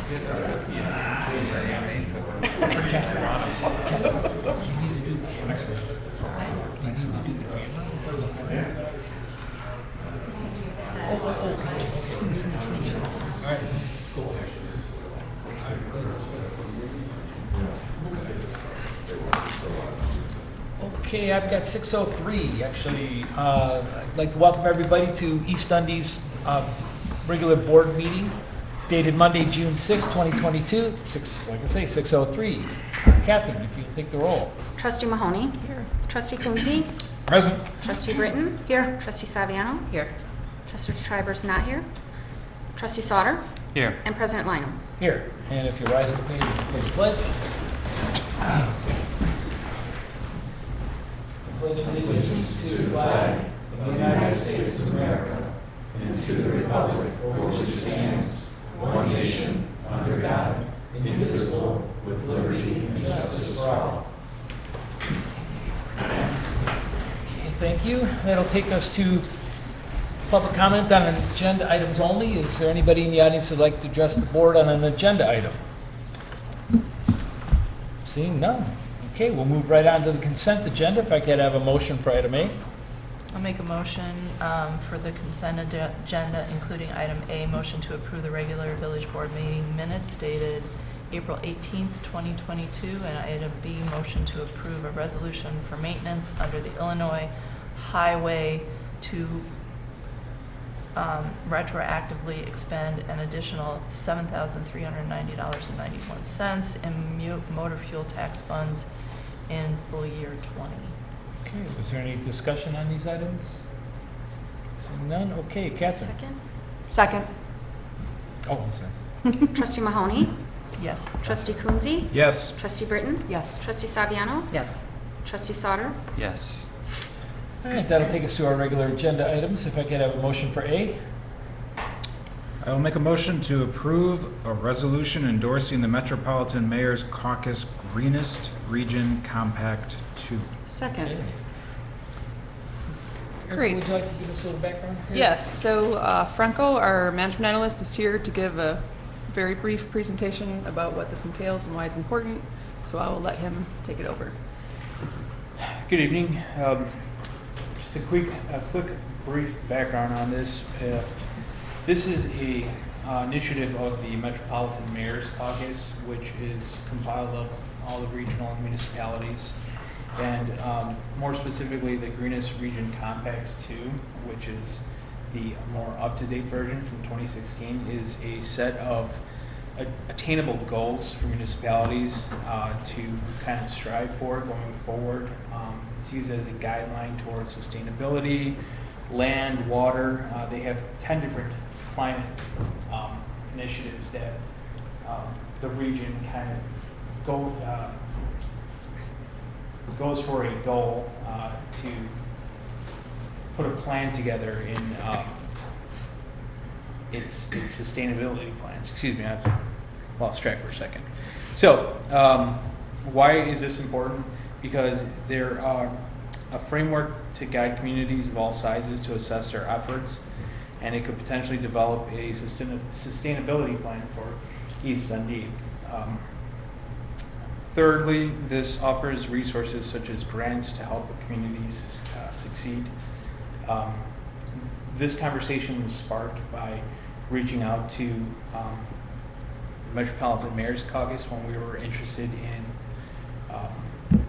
Okay, I've got 6:03. Actually, I'd like to welcome everybody to East Dundee's regular board meeting dated Monday, June 6, 2022. Like I say, 6:03. Catherine, if you'll take the roll. Trustee Mahoney. Here. Trustee Coonsey. Present. Trustee Britton. Here. Trustee Saviano. Here. Trustee Schreiber's not here. Trustee Sauter. Here. And President Lineham. Here. And if you rise with me for the pledge. Pledge allegiance to the flag of the United States of America and to the republic for which it stands, one nation, under God, indivisible, with liberty and justice for all. Okay, thank you. That'll take us to public comment on agenda items only. Is there anybody in the audience who'd like to address the board on an agenda item? Seeing none. Okay, we'll move right on to the consent agenda. If I could have a motion for item A. I'll make a motion for the consent agenda, including item A, motion to approve the regular village board meeting minutes dated April 18th, 2022, and item B, motion to approve a resolution for maintenance under the Illinois Highway to retroactively expend an additional $7,390.91 in motor fuel tax funds in full year 20. Okay, was there any discussion on these items? Seeing none. Okay, Catherine. Second. Oh, I'm sorry. Trustee Mahoney. Yes. Trustee Coonsey. Yes. Trustee Britton. Yes. Trustee Saviano. Yes. Trustee Sauter. Yes. All right, that'll take us to our regular agenda items. If I could have a motion for A. I will make a motion to approve a resolution endorsing the Metropolitan Mayor's Caucus Greenest Region Compact 2. Second. Okay. Erica, Great. would you like to give us a little background? Yes, so Franco, our management analyst, is here to give a very brief presentation about what this entails and why it's important, so I will let him take it over. Good evening. Just a quick brief background on this. This is a initiative of the Metropolitan Mayor's Caucus, which is compiled of all the regional municipalities, and more specifically the Greenest Region Compact 2, which is the more up-to-date version from 2016, is a set of attainable goals for municipalities to kind of strive for going forward. It's used as a guideline towards sustainability, land, water. They have 10 different climate initiatives that the region kind of goes for a goal to put a plan together in its sustainability plans. Excuse me, I lost track for a second. So, why is this important? Because they're a framework to guide communities of all sizes to assess their efforts, and it could potentially develop a sustainability plan for East Dundee. Thirdly, this offers resources such as grants to help communities succeed. This conversation was sparked by reaching out to the Metropolitan Mayor's Caucus when we were interested in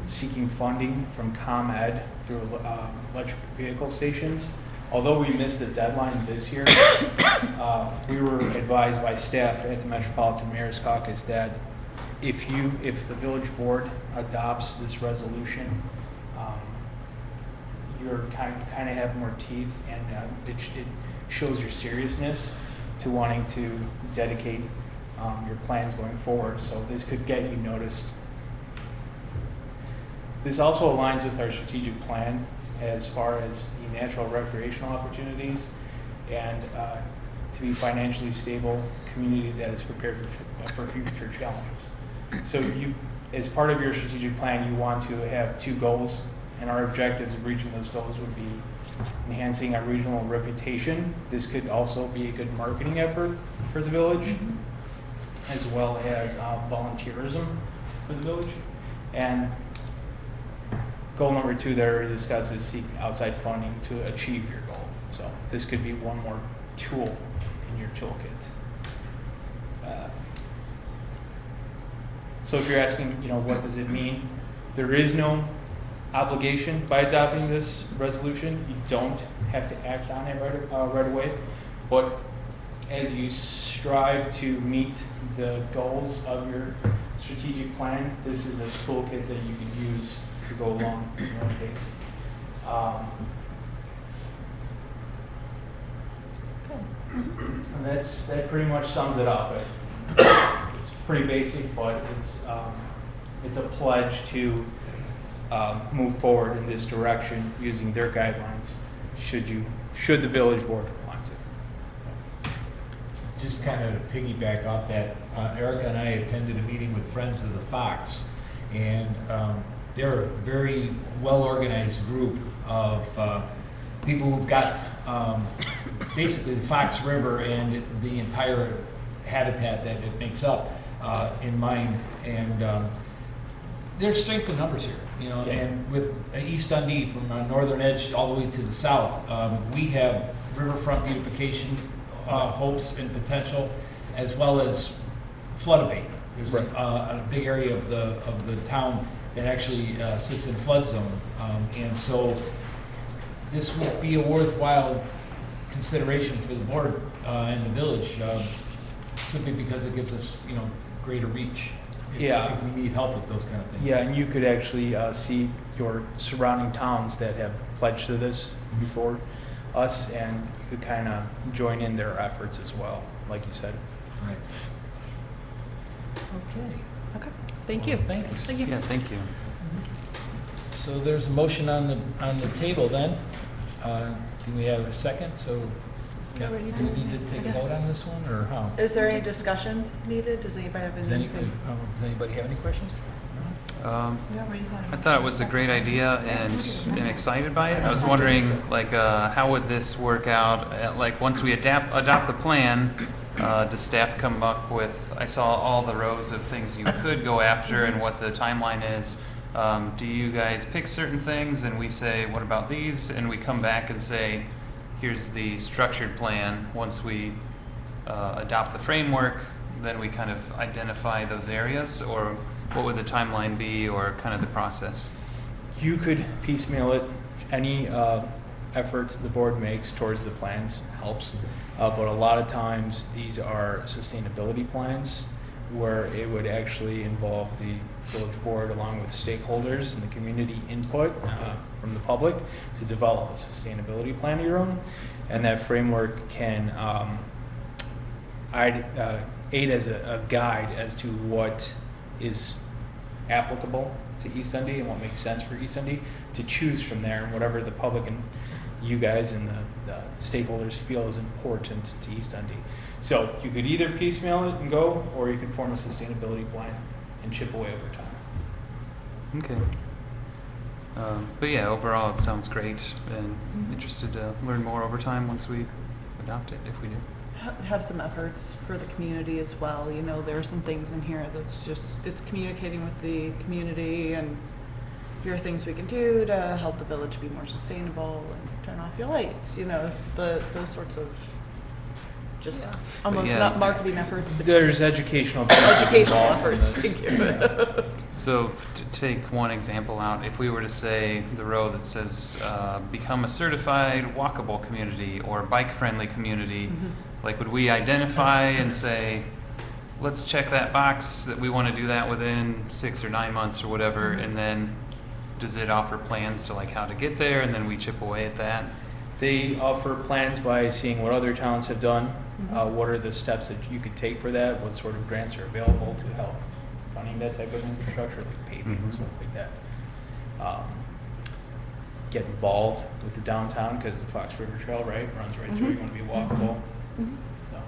seeking funding from ComEd through electric vehicle stations. Although we missed the deadline this year, we were advised by staff at the Metropolitan Mayor's Caucus that if the village board adopts this resolution, you're kind of have more teeth, and it shows your seriousness to wanting to dedicate your plans going forward. So this could get you noticed. This also aligns with our strategic plan as far as the natural recreational opportunities and to be financially stable community that is prepared for future challenges. So as part of your strategic plan, you want to have two goals, and our objectives of reaching those goals would be enhancing our regional reputation. This could also be a good marketing effort for the village. as well as volunteerism for the village. And goal number 2 there discusses seek outside funding to achieve your goal. So this could be one more tool in your toolkit. So if you're asking, what does it mean? There is no obligation by adopting this resolution. You don't have to act on it right away. But as you strive to meet the goals of your strategic plan, this is a toolkit that you can use to go along in your own pace. And that pretty much sums it up. It's pretty basic, but it's a pledge to move forward in this direction using their guidelines. Should the village board want to? Just kind of to piggyback off that, Erica and I attended a meeting with Friends of the Fox, and they're a very well-organized group of people who've got basically the Fox River and the entire habitat that it makes up in mind, and there's strength in numbers here, and with East Dundee from our northern edge all the way to the south, we have riverfront beautification hopes and potential, as well as flood abatement. There's a big area of the town that actually sits in flood zone, and so this would be a worthwhile consideration for the board and the village, simply because it gives us, greater reach. If we need help with those kind of things. Yeah, and you could actually see your surrounding towns that have pledged to this before us, and you could kind of join in their efforts as well, like you said. Right. Okay. Thank you. Thank you. Thank you. Yeah, thank you. So there's a motion on the table then. Do we have a second? So do we need to take a vote on this one, or how? Is there any discussion needed? Does anybody have Does anything? anybody have any questions? I thought it was a great idea and am excited by it. I was wondering, how would this work out? Once we adopt the plan, does staff come up with, I saw all the rows of things you could go after and what the timeline is. Do you guys pick certain things and we say, what about these? And we come back and say, here's the structured plan. Once we adopt the framework, then we kind of identify those areas, or what would the timeline be, or kind of the process? You could piecemeal it. Any effort the board makes towards the plans helps, but a lot of times these are sustainability plans where it would actually involve the village board along with stakeholders and the community input from the public to develop a sustainability plan of your own, and that framework can aid as a guide as to what is applicable to East Dundee and what makes sense for East Dundee, to choose from there, and whatever the public and you guys and the stakeholders feel is important to East Dundee. So you could either piecemeal it and go, or you could form a sustainability plan and chip away over time. Okay. But yeah, overall it sounds great, and interested to learn more over time once we adopt it, if we do. Have some efforts for the community as well. There are some things in here that's it's communicating with the community, and here are things we can do to help the village be more sustainable, and turn off your lights, those sorts of just almost not marketing efforts, but There's just educational efforts. Thank you. Yeah. So to take one example out, if we were to say the row that says become a certified walkable community or bike-friendly community, would we identify and say, let's check that box that we want to do that within 6 or 9 months or whatever, and then does it offer plans to how to get there, and then we chip away at that? They offer plans by seeing what other towns have done, what are the steps that you could take for that, what sort of grants are available to help funding that type of infrastructure, like paving and stuff like that. Get involved with the downtown, because the Fox River Trail, runs right through. You want to be walkable. So.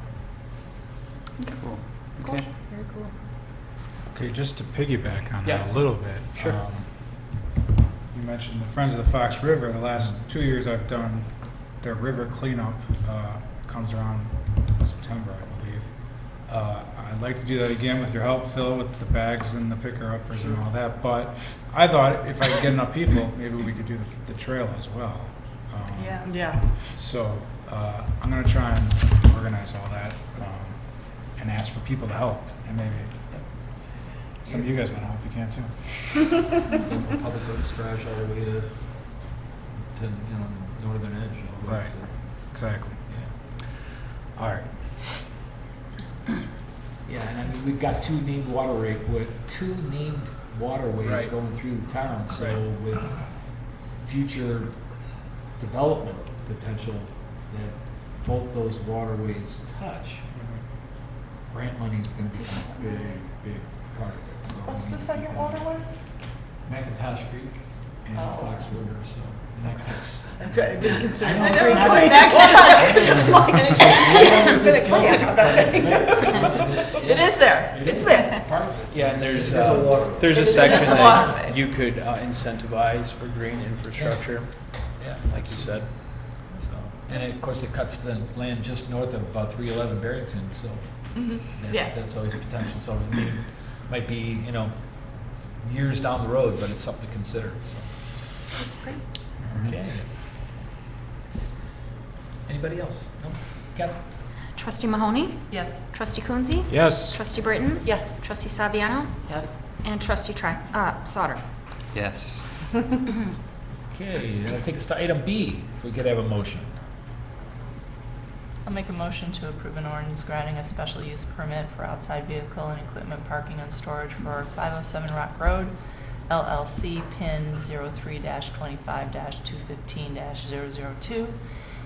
Cool. Okay. Very cool. Okay, just to piggyback on Yeah. that a little bit. Sure. You mentioned the Friends of the Fox River. The last 2 years I've done their river cleanup, comes around September, I believe. I'd like to do that again with your help, Phil, with the bags and the picker-uppers and all that, but I thought if I could get enough people, maybe we could do the trail as well. Yeah. So, I'm gonna try and organize all that, and ask for people to help, and maybe some of you guys wanna help, you can too. Go from Public Works Garage all the way to northern edge. All the way Right. to- Exactly. Yeah. All right. Yeah, and I mean, we've got two named waterways Right. going through the town, so Right. with future development potential that both those waterways touch, grant money is gonna become a big, big part of it, so. What's we the need to second keep that. waterway? McIntosh Creek and Oh. Fox River, so, and that's. I didn't consider I know that. it's not- It is there. It's there. It's part of it. Yeah, and there's There's a water. there's a It is- section it's a that waterway. you could incentivize for green infrastructure, Yeah, like you said. So, and of course, it cuts the land just north of 311 Barrington, so Yeah. that's always potential. So I mean, might be, years down the road, but it's something to consider, so. Okay. Anybody else? No? Kath? Trustee Mahoney? Yes. Trustee Coonsey? Yes. Trustee Britton? Yes. Trustee Saviano? Yes. And Trustee Sauter. Yes. Okay, that'll take us to item B, if we could have a motion. I'll make a motion to approve an ordinance granting a special use permit for outside vehicle and equipment parking and storage for 507 Rock Road, LLC, PIN 03-25-215-002,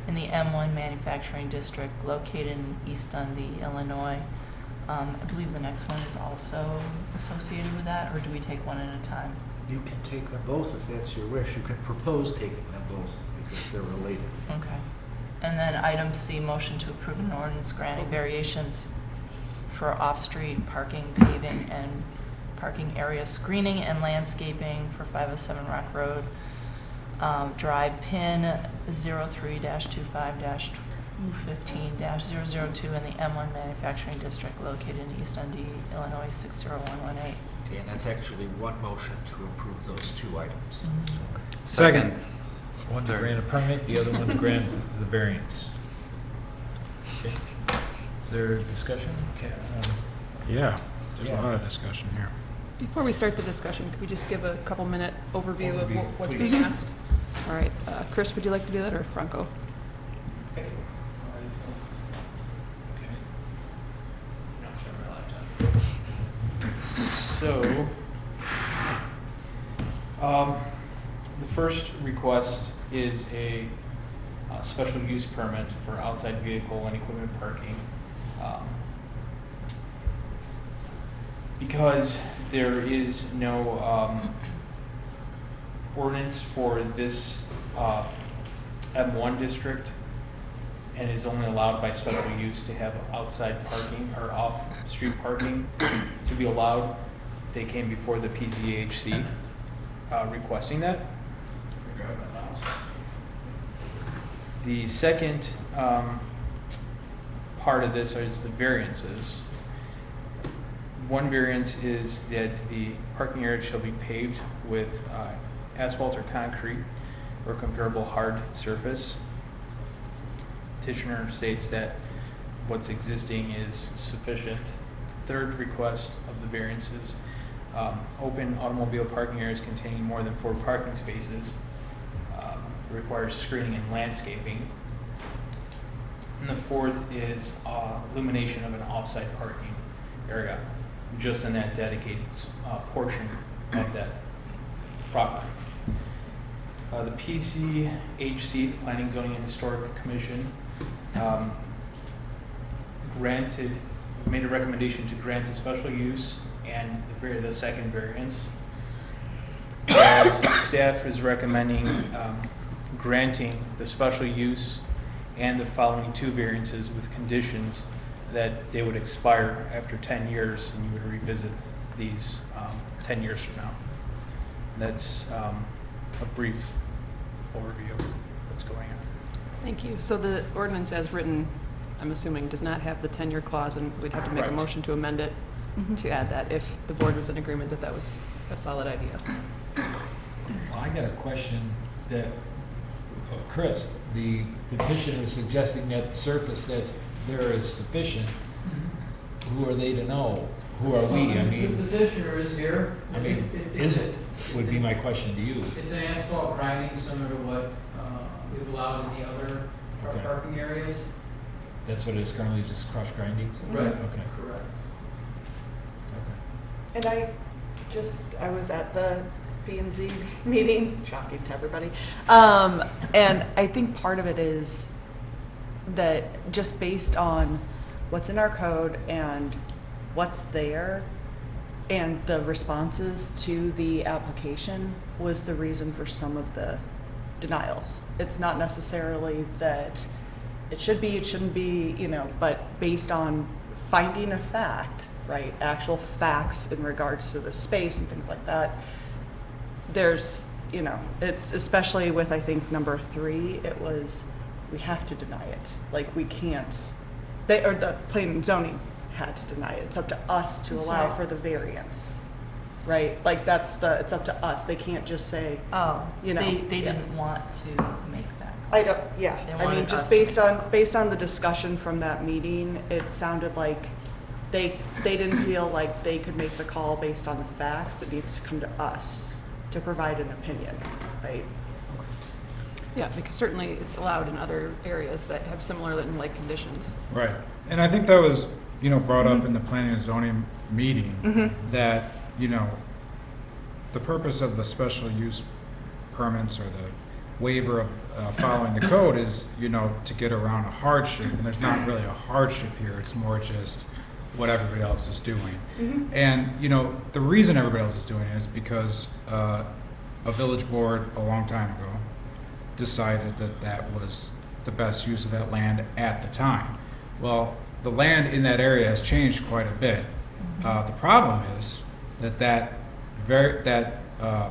in the M1 Manufacturing District located in East Dundee, Illinois. I believe the next one is also associated with that, or do we take one at a time? You can take them both if that's your wish. You can propose taking them both because they're related. Okay. And then item C, motion to approve an ordinance granting variations for off-street parking, paving, and parking area screening and landscaping for 507 Rock Road. Drive PIN 03-25-215-002 in the M1 Manufacturing District located in East Dundee, Illinois 60118. Okay, and that's actually one motion to approve those two items. Second. One to Third. grant a permit, the other one to grant the variance. Okay. Is there discussion? Okay. Yeah, there's a Yeah. lot of discussion here. Before we start the discussion, could we just give a couple-minute overview of Overview, what's please. being asked? All right, Chris, would you like to do that, or Franco? Okay. So, the first request is a special use permit for outside vehicle and equipment parking. Because there is no ordinance for this M1 district, and is only allowed by special use to have outside parking or off-street parking to be allowed. They came before the PZHC requesting that. The second part of this is the variances. One variance is that the parking area shall be paved with asphalt or concrete or comparable hard surface. Petitioner states that what's existing is sufficient. Third request of the variances, open automobile parking areas containing more than 4 parking spaces, requires screening and landscaping. And the fourth is illumination of an off-site parking area, just in that dedicated portion of that property. The PCHC, the Planning, Zoning, and Historic Commission, made a recommendation to grant the special use and the second variance. Whereas staff is recommending granting the special use and the following 2 variances with conditions that they would expire after 10 years and you would revisit these 10 years from now. That's a brief overview of what's going on. Thank you. So the ordinance as written I'm assuming, does not have the 10-year clause, and we'd have to make a Right. motion to amend it to add that if the board was in agreement that that was a solid idea. Well, I got a question that, Chris, the petition is suggesting that the surface that's there is sufficient. Who are they to know? Who are we? I The mean, petitioner is here. I mean, is it, would be my question to you. It's an asphalt grinding similar to what we've allowed in the other truck Okay. parking areas. That's what it is currently, just crushed grindings? Right. Okay. Correct. Okay. And I was at the P&Z meeting, shocking to everybody. And I think part of it is that just based on what's in our code and what's there and the responses to the application was the reason for some of the denials. It's not necessarily that it should be, it shouldn't be, but based on finding a fact, right, actual facts in regards to the space and things like that, there's, it's especially with, I think, number 3, it was, we have to deny it. Like, we can't, the planning and zoning had to deny it. It's up to us to allow for the variance, right? Like, it's up to us. They can't just say, Oh, You know, they yeah. didn't want to make that. I don't, yeah. They I mean, wanted just us- based on the discussion from that meeting, it sounded like they didn't feel like they could make the call based on the facts. It needs to come to us to provide an opinion, right? Yeah, because certainly it's allowed in other areas that have similar and like conditions. Right. And I think that was, brought up in the planning and zoning meeting, that, the purpose of the special use permits or the waiver of following the code is, to get around a hardship. And there's not really a hardship here. It's more just what everybody else is doing. And, the reason everybody else is doing it is because a village board a long time ago decided that that was the best use of that land at the time. Well, the land in that area has changed quite a bit. The problem is that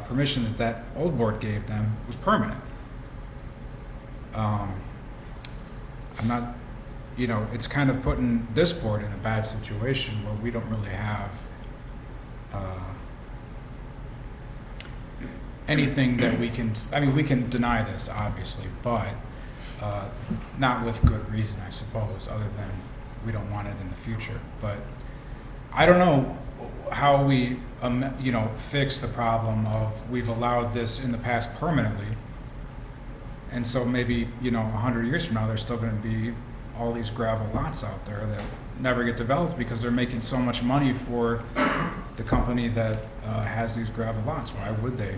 permission that old board gave them was permanent. I'm not, it's kind of putting this board in a bad situation where we don't really have anything that we can deny this, obviously, but not with good reason, I suppose, other than we don't want it in the future. But I don't know how we, fix the problem of we've allowed this in the past permanently. And so maybe, 100 years from now, there's still going to be all these gravel lots out there that never get developed because they're making so much money for the company that has these gravel lots. Why would they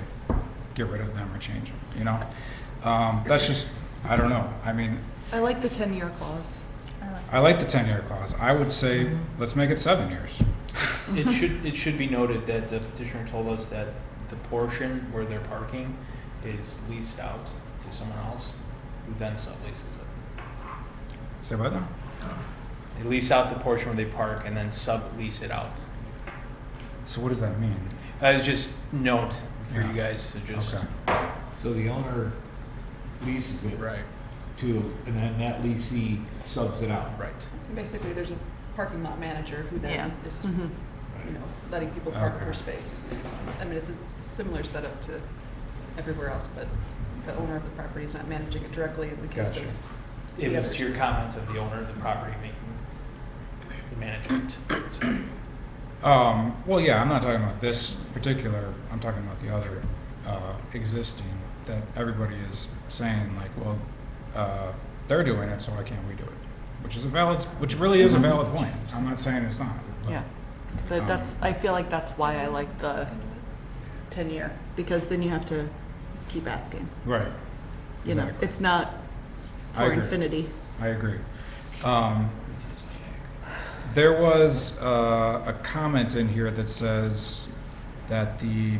get rid of them or change them, That's just, I don't know. I mean, I like the 10-year clause. I like the 10-year clause. I would say, let's make it 7 years. It should be noted that the petitioner told us that the portion where they're parking is leased out to someone else who then subleases it. Say what now? They lease out the portion where they park and then sublease it out. So what does that mean? It's just note for Yeah. you guys to just. Okay. So the owner leases it Right. and then that leasee subs it out. Right. Basically, there's a parking lot manager who Yeah. then is, letting people park Okay. for space. I mean, it's a similar setup to everywhere else, but the owner of the property is not managing it directly in the case Gotcha. of It the was others. to your comments of the owner of the property making the management. So, Well, yeah, I'm not talking about this particular, I'm talking about the other existing that everybody is saying like, well, they're doing it, so why can't we do it? Which really is a valid point. I'm not saying it's not. But, Yeah. But I feel like that's why I like the 10-year, because then you have to keep asking. Right. Exactly. It's not I for agree. infinity. I agree. There was a comment in here that says that the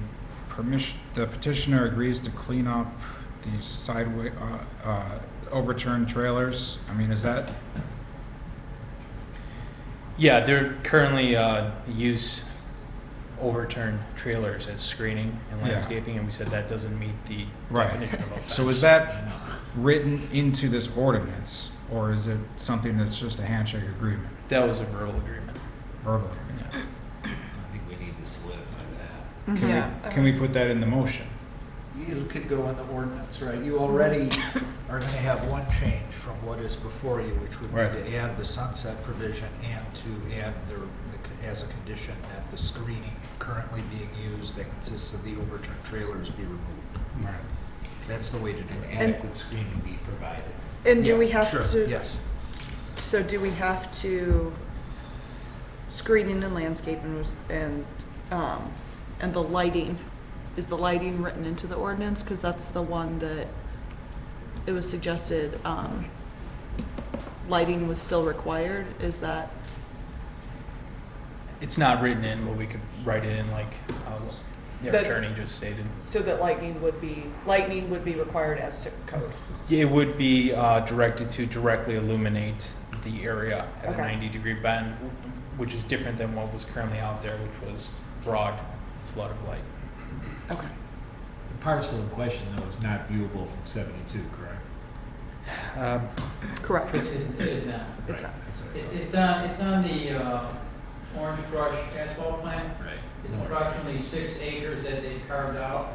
petitioner agrees to clean up the sideway, overturned trailers. I mean, is that, yeah, they're currently use overturned trailers as screening and Yeah. landscaping, and we said that doesn't meet the Right. definition of offense. So is that written into this ordinance, or is it something that's just a handshake agreement, That was a verbal agreement. verbal agreement? I think we need to solidify that. Can we put that in the motion? You could go in the ordinance, right? You already are going to have one change from what is before you, which would Right. be to add the sunset provision and to add as a condition that the screening currently being used that consists of the overturned trailers be removed. Right. That's the way to do it. Adequate screening be provided. And do Yeah, we have sure, to? Yes. So do we have to screening and landscaping and the lighting? Is the lighting written into the ordinance? Because that's the one that it was suggested, lighting was still required. Is that? It's not written in, but we could write it in like the That- attorney just stated. So that lightning would be required as to code. It would be directed to directly illuminate the area at Okay. a 90-degree bend, which is different than what was currently out there, which was broad flood of light. Okay. The parcel in question, though, is not viewable from 72, correct? Correct. It is not. It's not. It's on the Orange Crush asphalt plant. Right. It's approximately 6 acres that they carved out.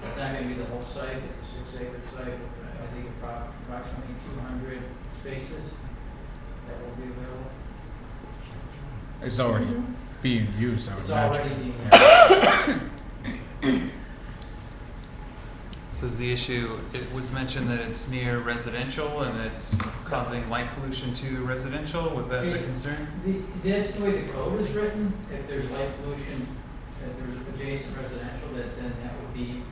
It's not gonna be the whole site, it's a 6-acre site, with, I think approximately 200 spaces that will be available. It's already being used, I would It's imagine. already being, So is the issue, it was mentioned that it's near residential and it's causing light pollution to residential? Was that the concern? That's the way the code is written. If there's light pollution, if there's adjacent residential, then that would be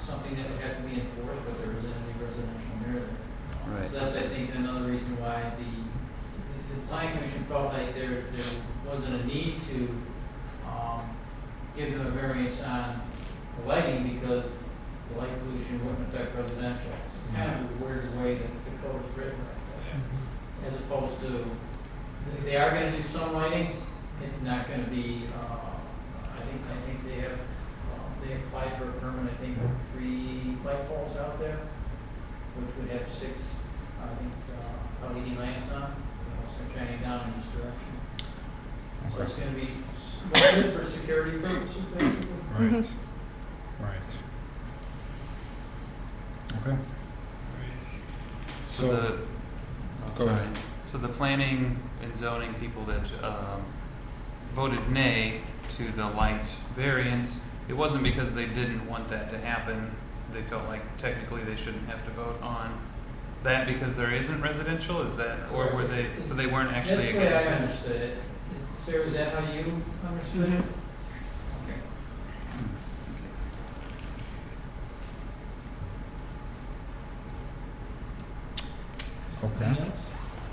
something that would have to be enforced, but there isn't any residential near there. Right. So that's, I think, another reason why the planning commission felt like there wasn't a need to give them a variance on the lighting because the light pollution wouldn't affect residential. It's kind of a weird way that the code is written like that. As opposed to, they are gonna do some lighting, it's not gonna be, I think they have, they applied for a permit, I think, with 3 light poles out there, which would have 6, I think, LED lamps on, so shining down in each direction. So it's gonna be good for security purposes, basically. Right, right. Okay. So the, oh, Go sorry. ahead. So the planning and zoning people that voted nay to the light variance, it wasn't because they didn't want that to happen. They felt like technically they shouldn't have to vote on that because there isn't residential, is that, or were they, so they weren't actually That's the way against I this? understood it. Sarah, is that how you understood it? Okay. Okay.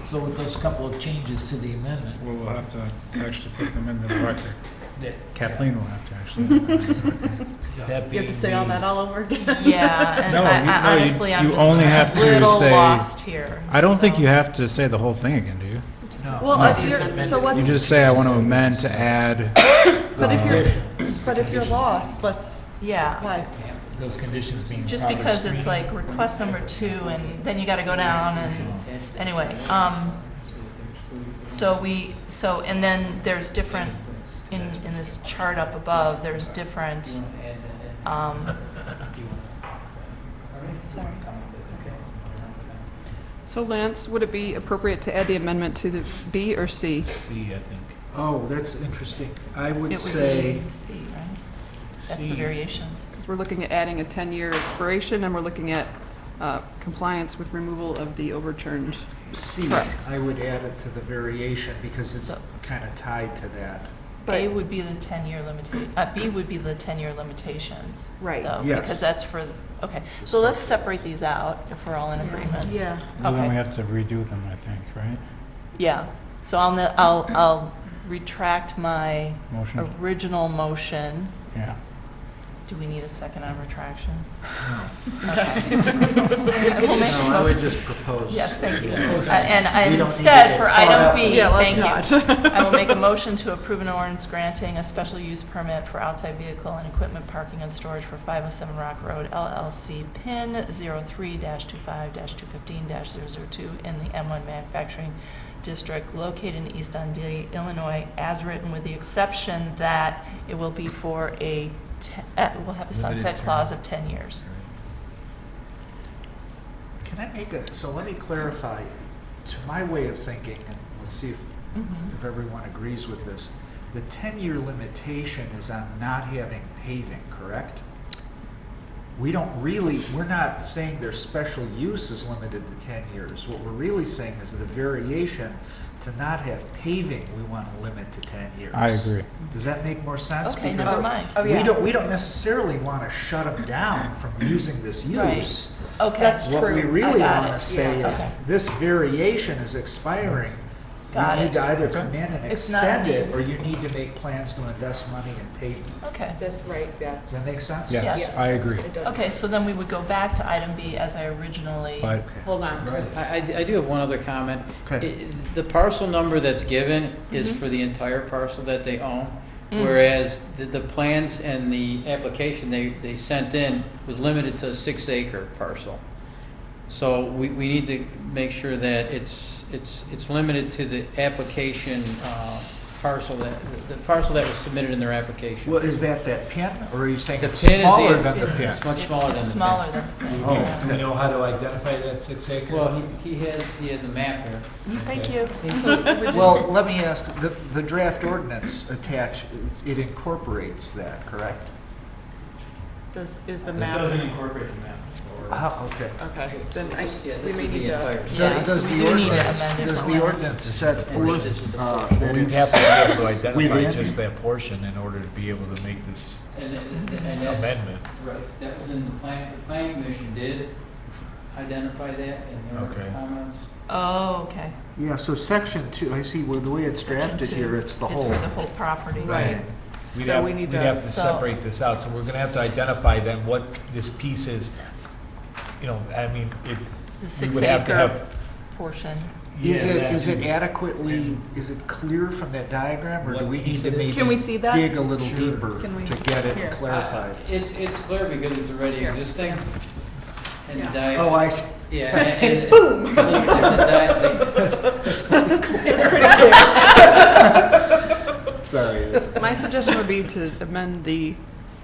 So with those couple of changes to the amendment, Well, we'll have to actually put them into the record. that, Kathleen will have to actually. that You being have to say all the- that all over again. Yeah, and No, I you honestly, I'm you just only have a to little say- lost here. I don't think so- you have to say the whole thing again, do you? No. Well, No. if you're, so what? You just say, I want to amend to add. But if you're lost, let's. Yeah, Why? Those conditions being. just proper because it's screening. like request number 2 and then you gotta go down and, anyway, and then there's different, in this chart up above, there's different, sorry. So Lance, would it be appropriate to add the amendment to the B or C? C, I think. Oh, that's interesting. I would It would say, be C, right? That's the C. variations. Because we're looking at adding a 10-year expiration, and we're looking at compliance with removal of the overturned. C, Correct. I would add it to the variation because it's So- kind of tied to that. A would be the 10-year B would be the 10-year limitations. Right. Though, Yes. because that's for, okay, so let's separate these out if we're all in agreement. Yeah. Well, then we Okay. have to redo them, I think, right? Yeah, so I'll retract my Motion? original motion Yeah. Do we need a second on retraction? No. Okay. We'll make a No, I would just propose. Yes, thank you. Yeah. And We don't need to instead, get for caught item up B, in- Yeah, thank let's you. not. I will make a motion to approve an ordinance granting a special use permit for outside vehicle and equipment parking and storage for 507 Rock Road LLC, PIN 03-25-215-002 in the M1 Manufacturing District located in East Dundee, Illinois, as written, with the exception that it will be for we'll have a sunset term. clause of 10 years. Can I make so let me clarify, to my way of thinking, and let's see if everyone agrees with this. The 10-year limitation is on not having paving, correct? We're not saying their special use is limited to 10 years. What we're really saying is the variation to not have paving, we want to limit to 10 years. I agree. Does that make more sense? Okay, Because never mind. Oh, yeah. we don't necessarily want to shut them down from using this Right. use. Okay. That's What we true. really I got want it. to say Yeah, is, okay. this variation is expiring. Got You it. need to either come in and It's not extend it, needs. or you need to make plans to invest money in pavement. Okay. That's right, Does that make sense? Yes. Yes, I agree. It does. Okay, so then we would go back to item B as I originally. But Hold on, Chris. I do have one other comment. Okay. The parcel number that's given is Mhm. for the entire parcel that they own, Mm. whereas the plans and the application they sent in was limited to a 6-acre parcel. So we need to make sure that it's limited to the application parcel, the parcel that was submitted in their application. Well, is that pin, or are you saying The it's pin is smaller than the pin? It's much smaller than the It's pin. smaller than. Do we know how to identify that 6-acre? Well, he has a map here. Thank you. Well, let me ask, the draft ordinance attached, it incorporates that, correct? Is the It map? doesn't incorporate the map. Okay. Okay, then Yeah, we this may is need the to. entire- Yeah, Does so we the do need to ordinance, amend it does for the limits. ordinance set forth that We'd it's have to be able to identify within? just that portion in order to be able to make this And that's, amendment. right, that was in the planning commission did identify that in their Okay. comments. Oh, okay. Yeah, so section 2, I see, well, the way it's Section drafted 2 here, it's the is whole. for the whole property. Right. We'd So have, we need we'd to- have to so- separate this out, so we're gonna have to identify then what this piece is, I mean, The we would have to 6-acre have. portion. Is Yeah, it, that is it too. adequately, is it clear from that diagram, or do What we need piece to it is? maybe Can we see that? dig a little Sure. deeper Can we- to get it here. clarified? It's clear because it's already Here. existing. And the Yeah. Oh, I see. Yeah, and boom! Sorry. it's- My suggestion would be to amend the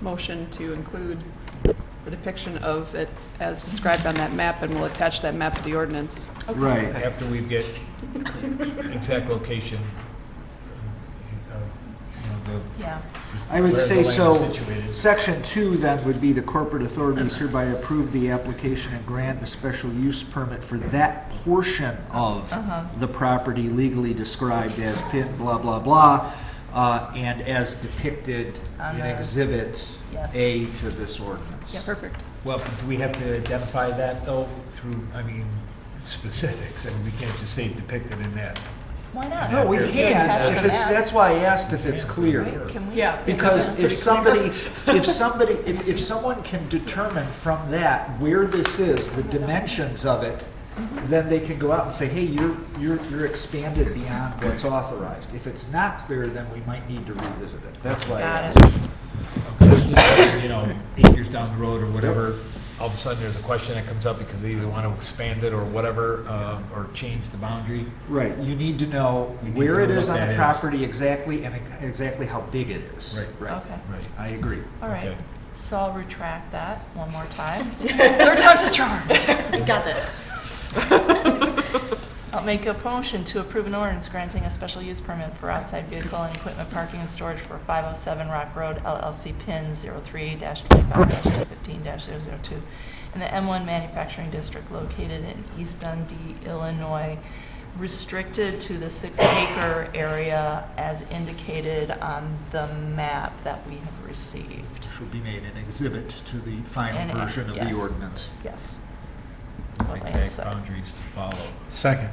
motion to include the depiction of it as described on that map, and we'll attach that map to the ordinance. Right. After we get exact location of, Yeah. I would where say the land so. is situated. Section 2 then would be the corporate authorities hereby approve the application and grant a special use permit for that portion of the property legally described as PIN blah, blah, blah, and as depicted On in the- Exhibit Yes. A to this ordinance. Yeah. Perfect. Well, do we have to identify that though through, specifics? I mean, we can't just say depicted in that. Why not? No, we Attach can, the if it's, map. that's why I asked if it's clear. Right, can we? Yeah. Because Pretty if somebody, if someone can determine from that where this is, the dimensions of it, then they can go out and say, hey, you're expanded beyond what's authorized. If it's not clear, then we might need to revisit it. That's why. I Got asked. it. Okay, just, 8 years down the road or whatever, all of a sudden there's a question that comes up because they either want to expand it or whatever, or change the boundary. Right, you need to know We need where to it know is what on the that is. property exactly and exactly how big it is. Right. Okay. Right. I agree. All right. Okay. So I'll retract that one more time. Third time's a charm. Got this. I'll make a motion to approve an ordinance granting a special use permit for outside vehicle and equipment parking and storage for 507 Rock Road LLC PIN 03-25-15-002 in the M1 Manufacturing District located in East Dundee, Illinois, restricted to the 6-acre area as indicated on the map that we have received. Which will be made an exhibit to the final And, version of yes. the ordinance. Yes. Exact boundaries to follow. Second.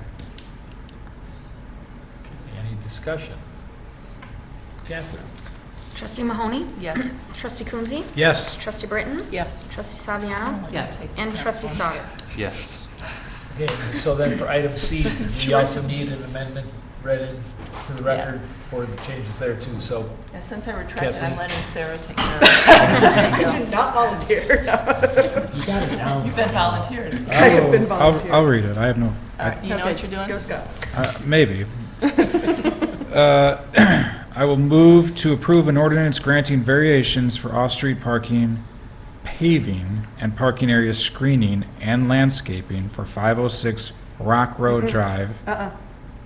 Okay, any discussion? Catherine? Trustee Mahoney? Yes. Trustee Coonsey? Yes. Trustee Britton? Yes. Trustee Saviano? Yes. And Trustee Sauer. Yes. Okay, so then for item C, we also need an amendment read into the record for the changes there too, so. Yeah, since I retracted, Kathleen? I'm letting Sarah take care of it. There you go. Not volunteer. You got it down. You've been volunteered. I have been volunteered. I'll read it. I have no, All right, you know what you're doing? Go Scott. maybe. I will move to approve an ordinance granting variations for off-street parking, paving, and parking area screening and landscaping for 506 Rock Road Drive,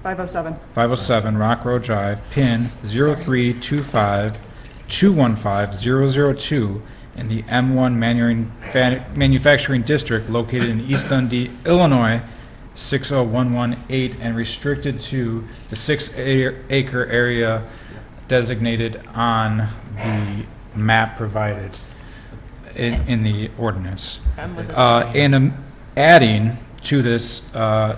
507. 507 Rock Road Drive, pin 0325215002 in the M1 Manufacturing District located in East Dundee, Illinois, 60118, and restricted to the 6-acre area designated on the map provided in the ordinance. I'm with this. And adding to this, to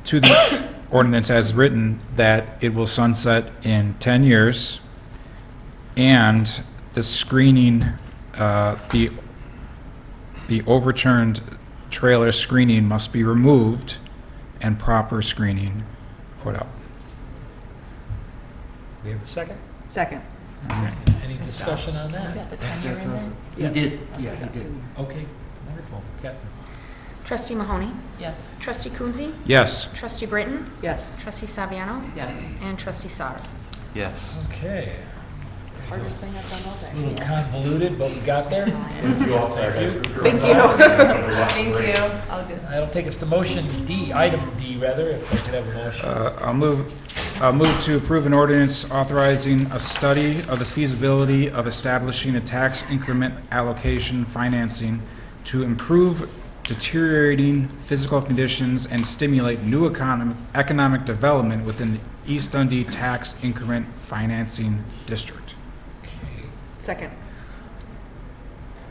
the ordinance as written, that it will sunset in 10 years, and the screening, the overturned trailer screening must be removed and proper screening put up. We have a second? Second. Any discussion on You that? got the 10-year in there? He did, yeah, he did. Okay, wonderful. Catherine? Trustee Mahoney? Yes. Trustee Coonsey? Yes. Trustee Britton? Yes. Trustee Saviano? Yes. And Trustee Sauer. Yes. Okay. Hardest thing I've done all A day. little convoluted, but we got there. Thank you. Thank you. All good. That'll take us to motion D, item D rather, if I could have a motion. I'll move to approve an ordinance authorizing a study of the feasibility of establishing a tax increment allocation financing to improve deteriorating physical conditions and stimulate new economic development within the East Dundee Tax Increment Financing District. Okay. Second.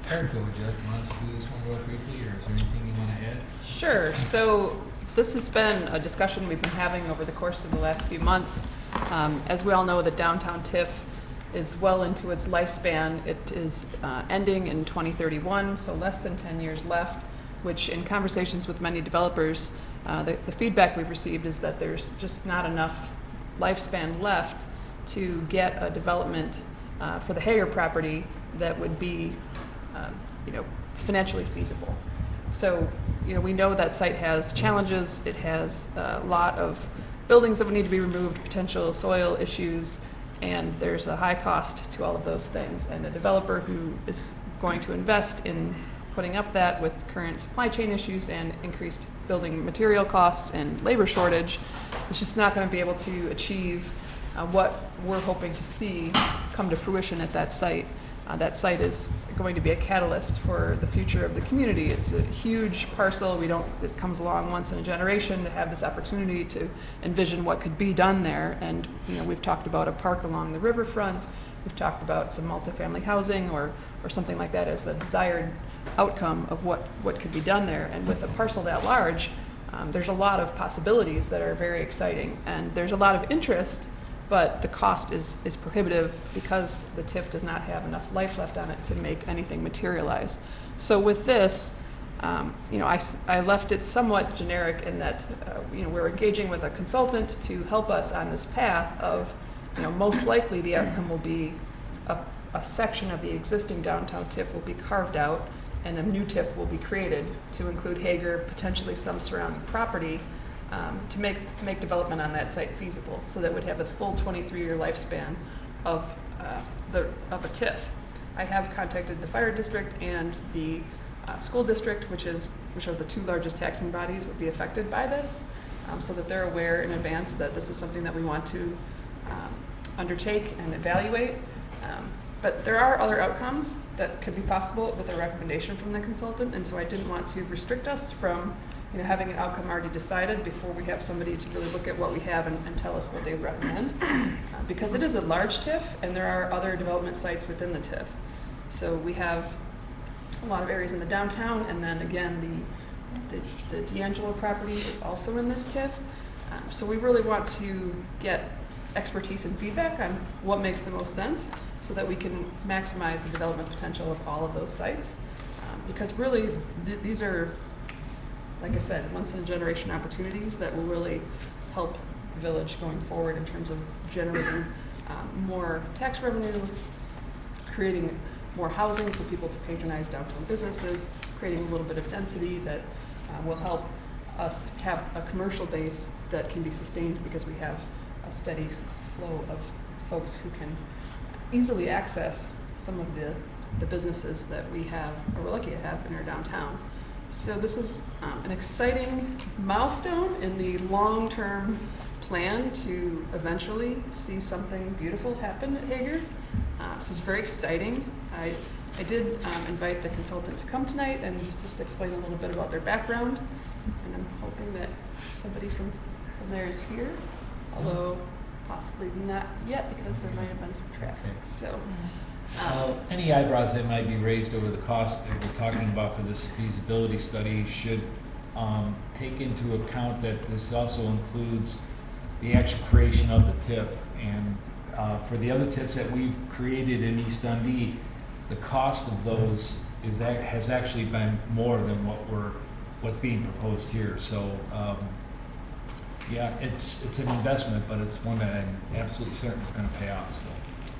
Erica, would you want us to do this one real briefly, or is there anything you want to add? Sure. So this has been a discussion we've been having over the course of the last few months. As we all know, the downtown TIF is well into its lifespan. It is ending in 2031, so less than 10 years left, which in conversations with many developers, the feedback we've received is that there's just not enough lifespan left to get a development for the Hager property that would be financially feasible. So, we know that site has challenges. It has a lot of buildings that would need to be removed, potential soil issues, and there's a high cost to all of those things. And a developer who is going to invest in putting up that with current supply chain issues and increased building material costs and labor shortage is just not going to be able to achieve what we're hoping to see come to fruition at that site. That site is going to be a catalyst for the future of the community. It's a huge parcel. It comes along once in a generation to have this opportunity to envision what could be done there. And, we've talked about a park along the riverfront. We've talked about some multifamily housing or something like that as a desired outcome of what could be done there. And with a parcel that large, there's a lot of possibilities that are very exciting. And there's a lot of interest, but the cost is prohibitive because the TIF does not have enough life left on it to make anything materialize. So with this, I left it somewhat generic in that, we're engaging with a consultant to help us on this path of, most likely the outcome will be a section of the existing downtown TIF will be carved out and a new TIF will be created to include Hager, potentially some surrounding property, to make development on that site feasible, so that would have a full 23-year lifespan of a TIF. I have contacted the fire district and the school district, which are the two largest taxing bodies would be affected by this, so that they're aware in advance that this is something that we want to undertake and evaluate. But there are other outcomes that could be possible with a recommendation from the consultant, and so I didn't want to restrict us from having an outcome already decided before we have somebody to really look at what we have and tell us what they recommend. Because it is a large TIF, and there are other development sites within the TIF. So we have a lot of areas in the downtown, and then again, the D'Angelo property is also in this TIF. So we really want to get expertise and feedback on what makes the most sense so that we can maximize the development potential of all of those sites. Because really, these are, like I said, once-in-a-generation opportunities that will really help the village going forward in terms of generating more tax revenue, creating more housing for people to patronize downtown businesses, creating a little bit of density that will help us have a commercial base that can be sustained because we have a steady flow of folks who can easily access some of the businesses that we have, or we're lucky to have in our downtown. So this is an exciting milestone in the long-term plan to eventually see something beautiful happen at Hager. So it's very exciting. I did invite the consultant to come tonight and just explain a little bit about their background. And I'm hoping that somebody from there is here, although possibly not yet because there might have been some traffic. So. Any eyebrows that might be raised over the cost that we're talking about for this feasibility study should take into account that this also includes the actual creation of the TIF. And for the other TIFs that we've created in East Dundee, the cost of those has actually been more than what's being proposed here. So yeah, it's an investment, but it's one that I'm absolutely certain is going to pay off. So.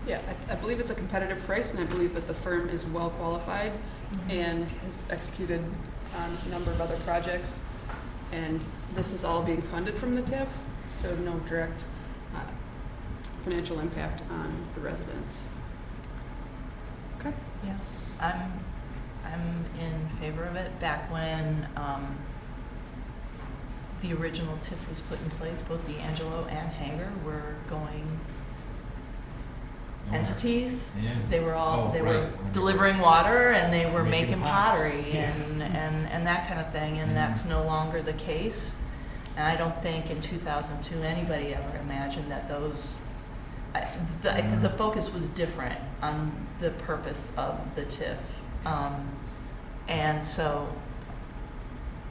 Yeah, I believe it's a competitive price, and I believe that the firm is well qualified and has executed on a number of other projects. And this is all being funded from the TIF, so no direct financial impact on the residents. Okay. Yeah, I'm in favor of it. Back when the original TIF was put in place, both D'Angelo and Hanger were going entities. Yeah. They were all Oh, were right. delivering water, and they were Making making pots. pottery Yeah. and that kind of thing, and that's no longer the case. And I don't think in 2002 anybody ever imagined that those. I think the focus was different on the purpose of the TIF, and so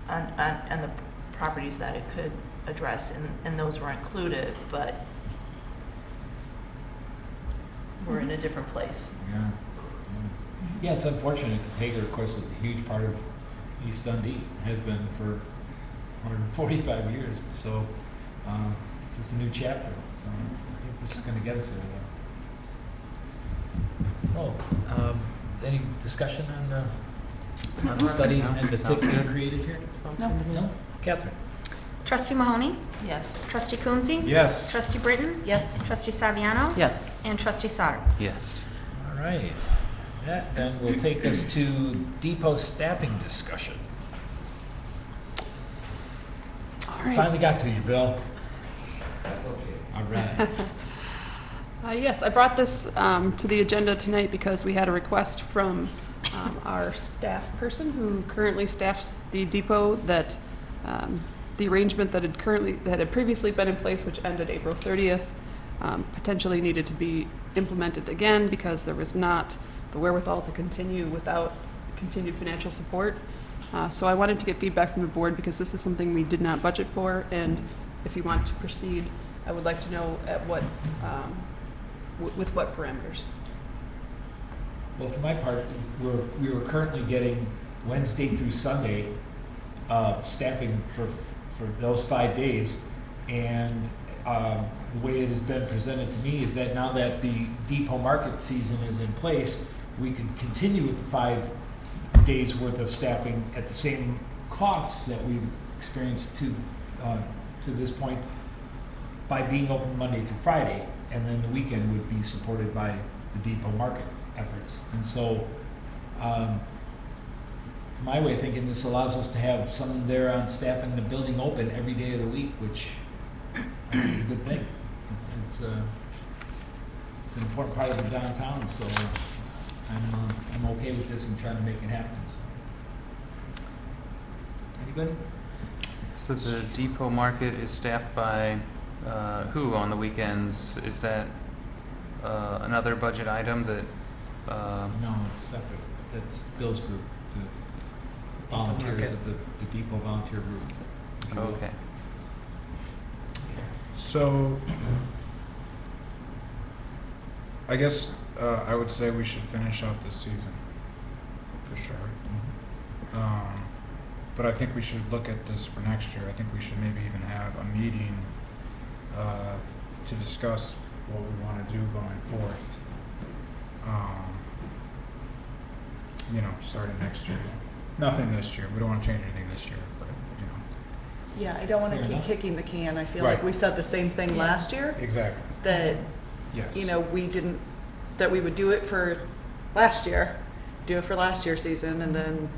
and the properties that it could address, and those were included, but we're in a different place. Yeah. Yeah, it's unfortunate because Hager, of course, is a huge part of East Dundee, has been for 145 years. So this is a new chapter. So I think this is going to get us there. Oh, any discussion on the study and the Sounds TIF being good. created here? No? Catherine? Trustee Mahoney? Yes. Trustee Coonsey? Yes. Trustee Britton? Yes. Trustee Saviano? Yes. And Trustee Sauter? Yes. All right. That then will take us to depot staffing discussion. All right. Finally got to you, Bill. That's okay. All right. Yes, I brought this to the agenda tonight because we had a request from our staff person who currently staffs the depot that the arrangement that had previously been in place, which ended April 30th, potentially needed to be implemented again because there was not the wherewithal to continue without continued financial support. So I wanted to get feedback from the board because this is something we did not budget for, and if you want to proceed, I would like to know at what, with what parameters. Well, for my part, we were currently getting Wednesday through Sunday staffing for those 5 days, and the way it has been presented to me is that now that the depot market season is in place, we can continue with the 5 days worth of staffing at the same costs that we've experienced to this point by being open Monday through Friday, and then the weekend would be supported by the depot market efforts. And so my way of thinking, this allows us to have someone there on staff and the building open every day of the week, which I think is a good thing. It's an important part of the downtown, so I'm okay with this and trying to make it happen. So. Anybody? So the depot market is staffed by who on the weekends? Is that another budget item that? No, it's separate. That's Bill's group, the volunteers of the depot volunteer group. Okay. So I guess I would say we should finish out this season, for sure. But I think we should look at this for next year. I think we should maybe even have a meeting to discuss what we want to do going forth. Starting next year. Nothing this year. We don't want to change anything this year, but Yeah, I don't want to Fair keep enough. kicking the can. I feel like Right. we said the same thing Yeah. last year, exactly. that, Yes. that we would do it for last year, do it for last year's season, and then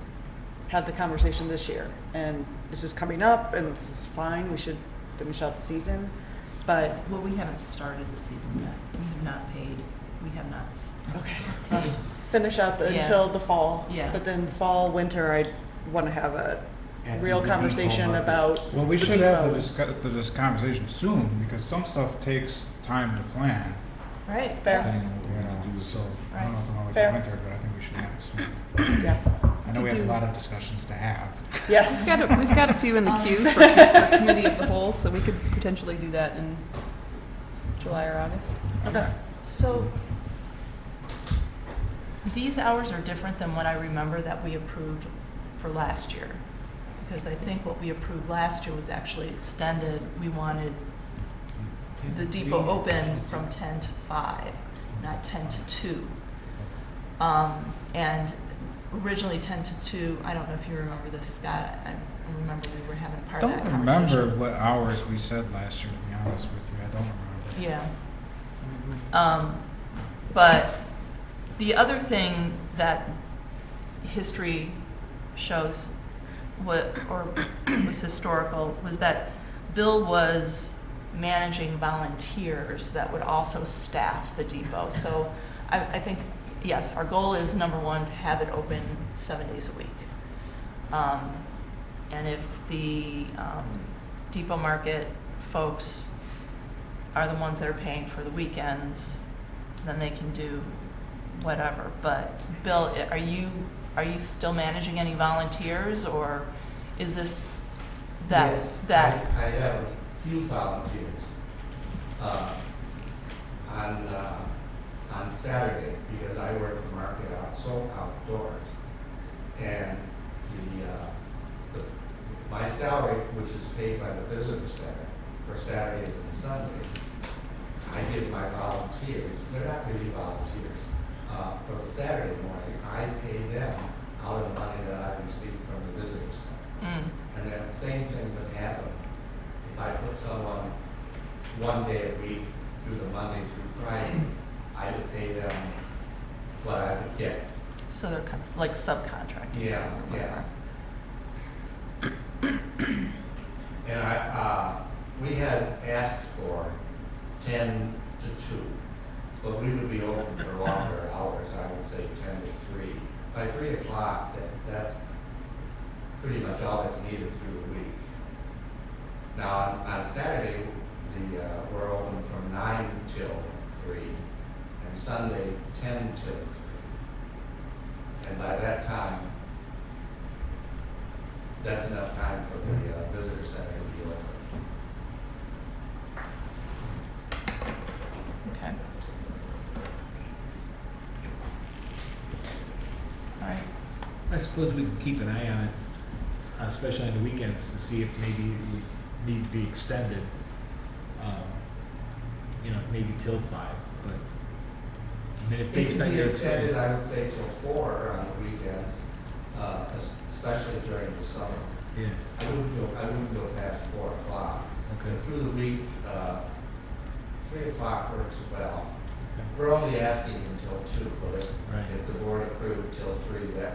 have the conversation this year. And this is coming up, and this is fine, we should finish out the season, but, Well, we haven't started the season yet. We have not paid. We have not. okay. Finish out Yeah. until the fall. Yeah. But then fall, winter, I want to have a And real the depot conversation market. about. Well, we the should have depot. this conversation soon, because some stuff takes time to plan. Right, Fair. So, I don't know if I'm always Fair. winter, but I think we should have it soon. Yeah, I know we have a lot of discussions to have. yes. We've got a few in the queue for committee of the whole, so we could potentially do that in July or August. Okay. So these hours are different than what I remember that we approved for last year. Because I think what we approved last year was actually extended. We wanted the depot open from 10 to 5, not 10 to 2. And originally 10 to 2, I don't know if you remember this, Scott. I remember we were having I part of don't that remember conversation. what hours we said last year, to be honest with you. I don't remember. Yeah. But the other thing that history shows was historical was that Bill was managing volunteers that would also staff the depot. So I think, yes, our goal is, number one, to have it open 7 days a week. And if the depot market folks are the ones that are paying for the weekends, then they can do whatever. But Bill, are you still managing any volunteers, or is this that Yes, that I have a few volunteers. On Saturday, because I work the market outdoors, and my salary, which is paid by the visitor center for Saturdays and Sundays, I give my volunteers, they're not really volunteers, for the Saturday morning, I pay them out of the money that I receive from the visitor center. And that same thing would happen if I put someone one day a week through the Monday through Friday, I would pay them what I would get. so they're like subcontracting? Yeah, yeah. And we had asked for 10 to 2, but we would be open for longer hours, I would say 10 to 3. By 3 o'clock, that's pretty much all that's needed through the week. Now, on Saturday, we're open from 9 till 3, and Sunday, 10 till 3. And by that time, that's enough time for the visitor center to be open. Okay. All right. I suppose we can keep an eye on it, especially on the weekends, to see if maybe it would need to be extended, maybe till 5, but, I mean, if It based can on be your. extended, I would say, till 4 on the weekends, especially during the summer. Yeah, I wouldn't go past 4 o'clock. okay. And through the week, 3 o'clock works well. Okay. We're only asking until 2, but Right. if the board approved till 3, that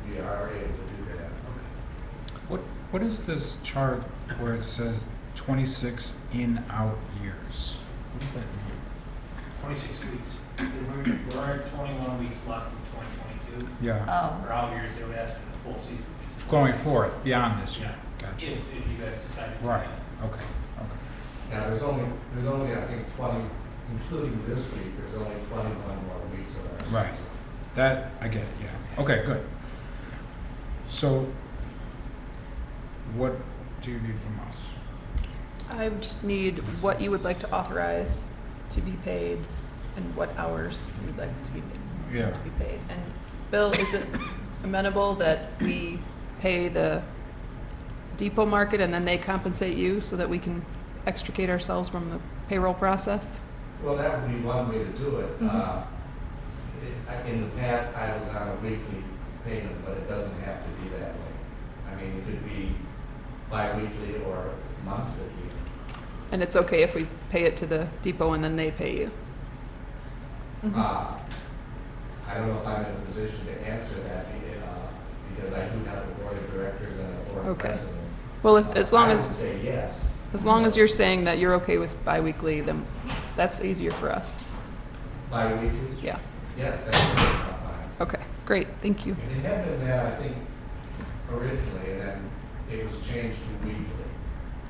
we are able to do that. What is this chart where it says 26 in-out years? What does that mean? 26 weeks. We're at 21 weeks left in 2022. Yeah, Oh, For all years, they would ask for the full season. which is going 26. forth, beyond this year. Yeah. Gotcha. If you guys decided to. Right, okay. Now, there's only, I think, 20, including this week, there's only 21 more weeks of our season. Right. That, I get it, yeah. Okay, good. So, what do you need from us? I just need what you would like to authorize to be paid and what hours you'd like to be Yeah. paid. And Bill, is it amenable that we pay the depot market and then they compensate you so that we can extricate ourselves from the payroll process? Well, that would be one way to do it. In the past, I was on a weekly payment, but it doesn't have to be that way. I mean, it could be bi-weekly or monthly. And it's okay if we pay it to the depot and then they pay you? I don't know if I'm in a position to answer that because I do have a board of directors and a board Okay. president. Well, as long I would as, say yes. as long as you're saying that you're okay with bi-weekly, then that's easier for us. Bi-weekly? Yeah. Yes, that's fine. Okay, great, thank you. And it had been that, I think, originally, and then it was changed to weekly.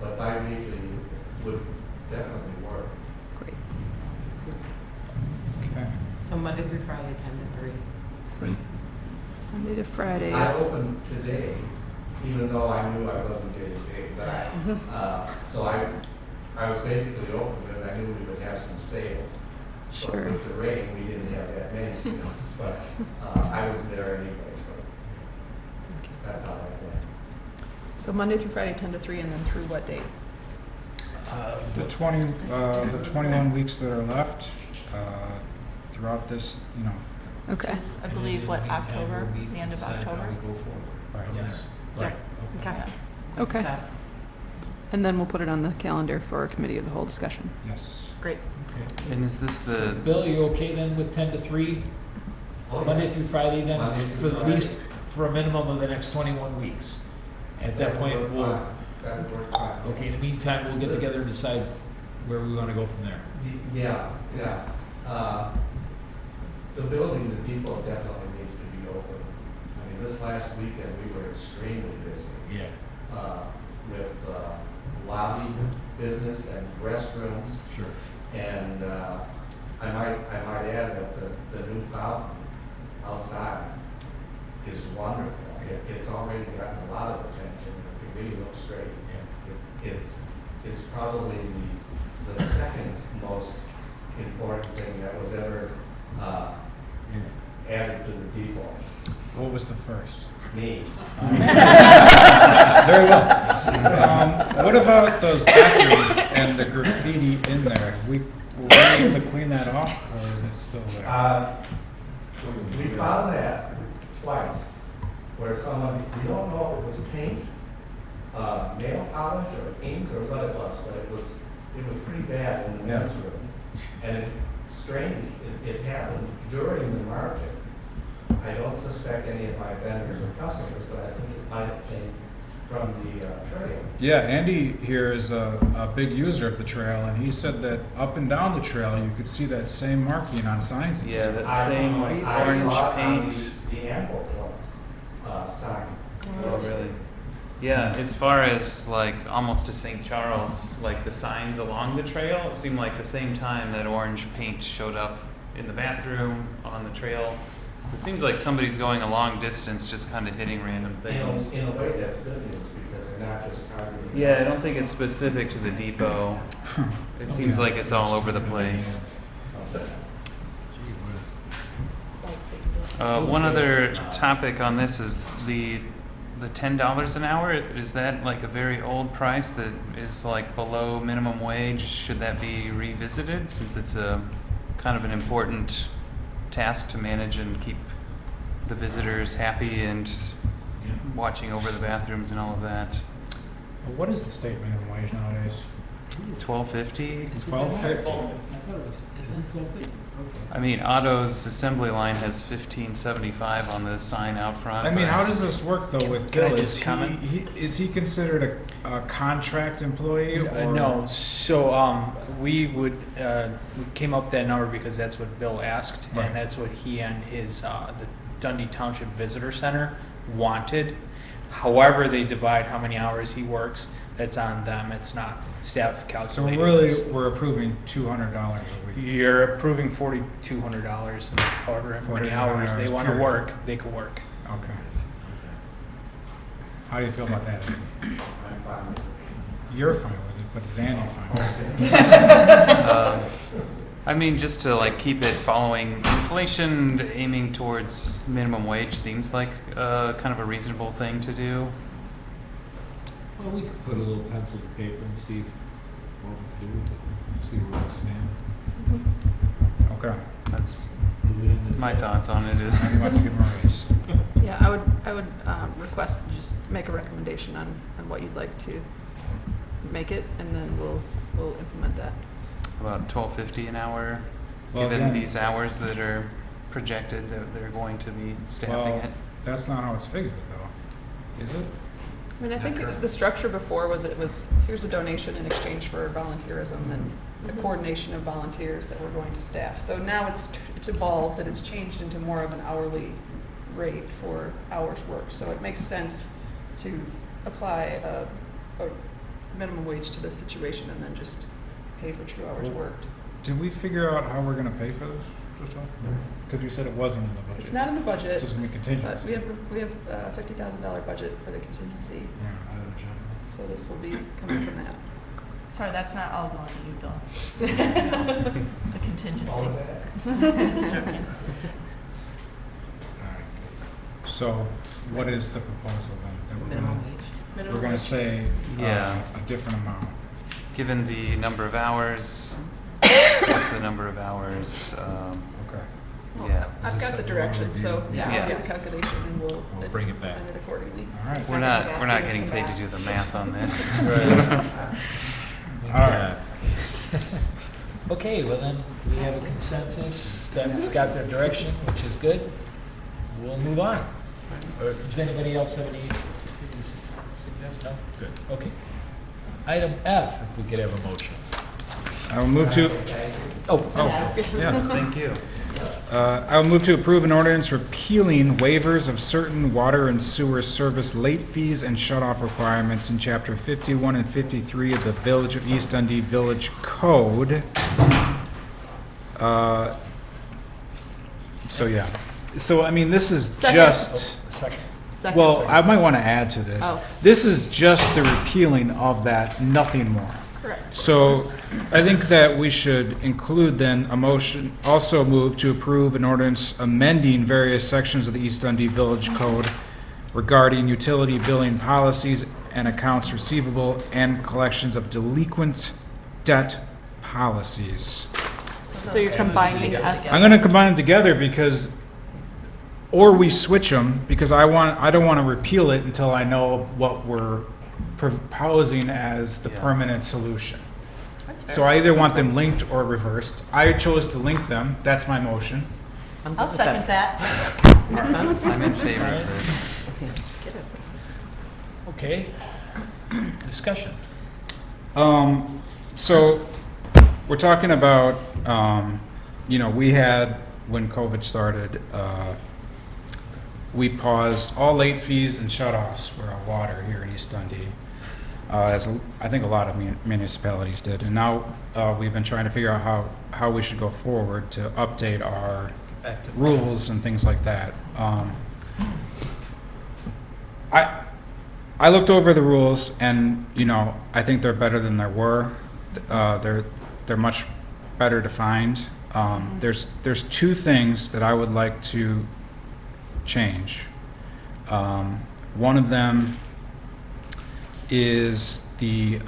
But bi-weekly would definitely work. Great. Okay. So Monday through Friday, 10 to 3. Monday to Friday. I opened today, even though I knew I wasn't getting paid, but so I was basically open because I knew we would have some sales. Sure. But with the rain, we didn't have that many sales, but I was there anyway, but that's how that went. So Monday through Friday, 10 to 3, and then through what date? The 21 weeks that are left, throughout this, Okay. Which is, I believe, what, October, the end of October? right, Yes. right. Okay. Okay. And then we'll put it on the calendar for a committee of the whole discussion. Yes. Great. And is this the, Bill, you okay then with 10 to 3, Oh, Monday yes. through Friday then, Monday for through at least, Friday. for a minimum of the next 21 weeks? At that point, would work we'll, fine. That would work fine. okay, in the meantime, we'll get together and decide where we want to go from there. Yeah. The building, the depot definitely needs to be open. I mean, this last weekend, we were extremely busy Yeah. with lobby business and restrooms. Sure. And I might add that the new fountain outside is wonderful. It's already gotten a lot of attention. It really looks great. It's probably the second most important thing that was ever added to the depot. What was the first? Me. Very well. What about those bathrooms and the graffiti in there? Were we able to clean that off, or is it still there? We found that twice, where someone, we don't know if it was paint, nail polish, or ink, or what it was, but it was pretty bad in the men's room. And it's strange, it happened during the market. I don't suspect any of my vendors or customers, but I think it might have came from the trail. Yeah, Andy here is a big user of the trail, and he said that up and down the trail, you could see that same marking on signs. and yeah, stuff. that same like I orange saw it on paint? the ample sign. Oh, really? Yeah, as far as like almost to St. Charles, like the signs along the trail, it seemed like the same time that orange paint showed up in the bathroom, on the trail. So it seems like somebody's going a long distance just kind of hitting random things. In a way, that's good news, because they're not just targeting. Yeah, I don't think it's specific to the depot. It seems like it's all over the place. One other topic on this is the $10 an hour. Is that like a very old price that is like below minimum wage? Should that be revisited since it's a kind of an important task to manage and keep the visitors happy and watching over the bathrooms and all of that? What is the state minimum wage nowadays? $12.50? $12.50. I mean, Otto's assembly line has $15.75 on the sign out front. I mean, but- how does this work though with Can I Bill? just comment? Is he considered a contract employee? Or? No, so we came up with that number because that's what Bill asked, Right. and that's what he and his, the Dundee Township Visitor Center wanted. However, they divide how many hours he works, that's on them, it's not staff So calculating. really, this. we're approving $200 a week. You're approving $4,200, and however many 4,200 hours they want to period. work, they could work. Okay. How do you feel about that? I'm fine with it. You're fine with it, but is Andy fine with it? I mean, just to like keep it following inflation, aiming towards minimum wage seems like kind of a reasonable thing to do. Well, we could put a little pencil to paper and see what we do with it, see where we stand. Okay. That's Is it in the my thoughts on it. Is He wants to give him a raise. Yeah, I would request to just make a recommendation on what you'd like to make it, and then we'll implement that. about $12.50 an hour, Well, given again- these hours that are projected that they're going to be staffing Well, it. that's not how it's figured, though, is it? I mean, I think the structure before was here's a donation in exchange for volunteerism and the coordination of volunteers that we're going to staff. So now it's evolved and it's changed into more of an hourly rate for hours worked. So it makes sense to apply a minimum wage to this situation and then just pay for true hours Well, worked. Did we figure out how we're gonna pay for this, because you said it wasn't in the budget? It's not in the budget, So it's gonna be but contingency. we have a $50,000 budget for the contingency. Yeah, out of the general. So this will be coming from that. Sorry, that's not all going to you, Bill. The contingency. What was that? Alright. So, what is the proposal then? That we're Minimum gonna- wage. We're gonna say, Yeah. a different amount. Given the number of hours, what's the number of hours? Okay. Well, Yeah. I've Is this got the something direction, we'll so review? yeah, Yeah. I'll get the calculation and we'll bring it back. implement it accordingly. Alright. We're not getting paid to do the math on this. Alright. Okay, well then, we have a consensus, Staff's got their direction, which is good. We'll move on. Or does anybody else have any suggestions? No? Good, okay. Item F, if we could have a motion. I will move to, Yes, thank you. I will move to approve an ordinance repealing waivers of certain water and sewer service late fees and shut-off requirements in Chapter 51 and 53 of the Village of East Dundee Village Code. So, yeah. So, I mean, this is Second. just, Second. Second. well, I might want to add to this. Oh. This is just the repealing of that, nothing more. Correct. So I think that we should include then a motion, also move to approve an ordinance amending various sections of the East Dundee Village Code regarding utility billing policies and accounts receivable and collections of delinquent debt policies. So you're combining F. I'm gonna combine them together because, or we switch them, because I don't want to repeal it until I know what we're proposing as the Yeah. permanent solution. So I either want them linked or reversed. I chose to link them, that's my motion. I'll second that. I'm in favor of this. Okay. Discussion. So we're talking about, we had, when COVID started, we paused all late fees and shut-offs for our water here in East Dundee, as I think a lot of municipalities did. And now we've been trying to figure out how we should go forward to update our rules and things like that. I looked over the rules, and I think they're better than there were. They're much better defined. There's two things that I would like to change. One of them is the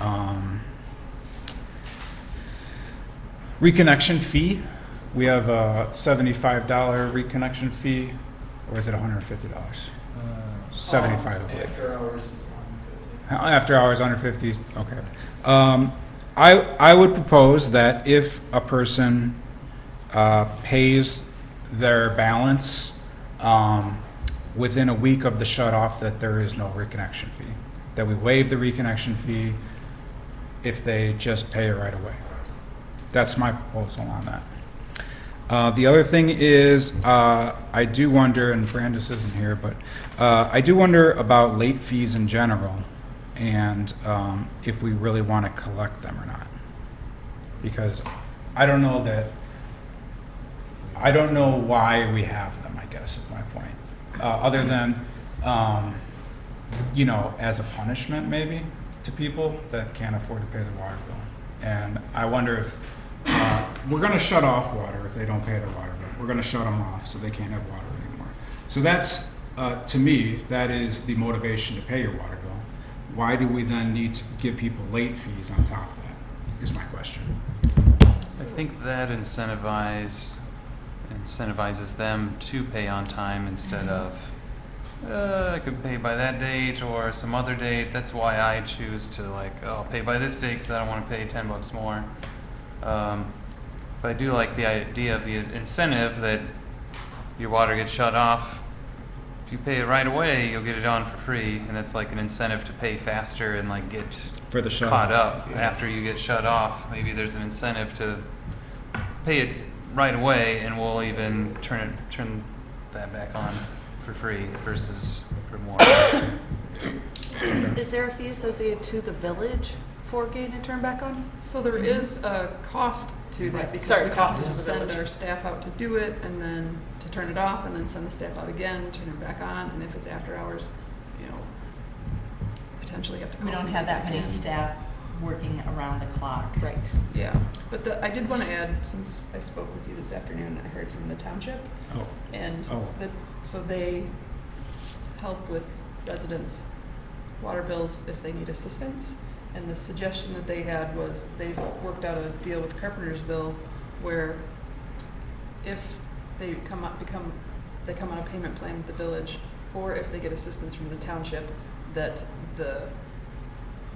reconnection fee. We have a $75 reconnection fee, or is it $150? 75, I believe. After hours, it's 150. After hours, under 50, okay. I would propose that if a person pays their balance within a week of the shut-off, that there is no reconnection fee. That we waive the reconnection fee if they just pay it right away. That's my proposal on that. The other thing is, I do wonder, and Brandis isn't here, but I do wonder about late fees in general, and if we really want to collect them or not. Because I don't know why we have them, I guess is my point. Other than, as a punishment maybe to people that can't afford to pay their water bill. And I wonder if we're gonna shut off water if they don't pay their water bill. We're gonna shut them off so they can't have water anymore. So that's, to me, that is the motivation to pay your water bill. Why do we then need to give people late fees on top of that, is my question. I think that incentivizes them to pay on time instead of, I could pay by that date or some other date. That's why I choose to I'll pay by this date because I don't want to pay $10 more. But I do like the idea of the incentive that your water gets shut off. If you pay it right away, you'll get it on for free, and that's like an incentive to pay faster and get For the shut caught off. up after you get shut off. Maybe there's an incentive to pay it right away, and we'll even turn that back on for free versus for more. Is there a fee associated to the village for getting it turned back on? So there is a cost to that because Sorry, we have cost to to the send village. our staff out to do it and then to turn it off and then send the staff out again, turn it back on, and if it's after hours, potentially have to call We don't somebody have that back many in. staff working around the clock. Right, yeah. But I did want to add, since I spoke with you this afternoon, I heard from the township. Oh. And Oh. so they help with residents' water bills if they need assistance. And the suggestion that they had was they've worked out a deal with Carpentersville where if they come on a payment plan with the village, or if they get assistance from the township, that the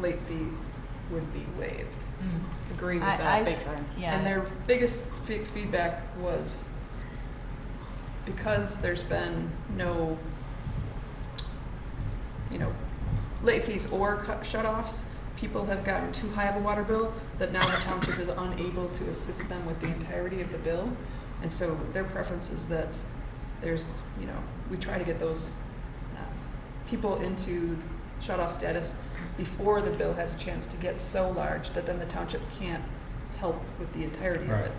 late fee would be waived. Agree with I that big s- time. Yeah. And their biggest feedback was because there's been no, late fees or shut-offs, people have gotten too high of a water bill that now the township is unable to assist them with the entirety of the bill. And so their preference is that there's, we try to get those people into shut-off status before the bill has a chance to get so large that then the township can't help with the entirety of Right. it.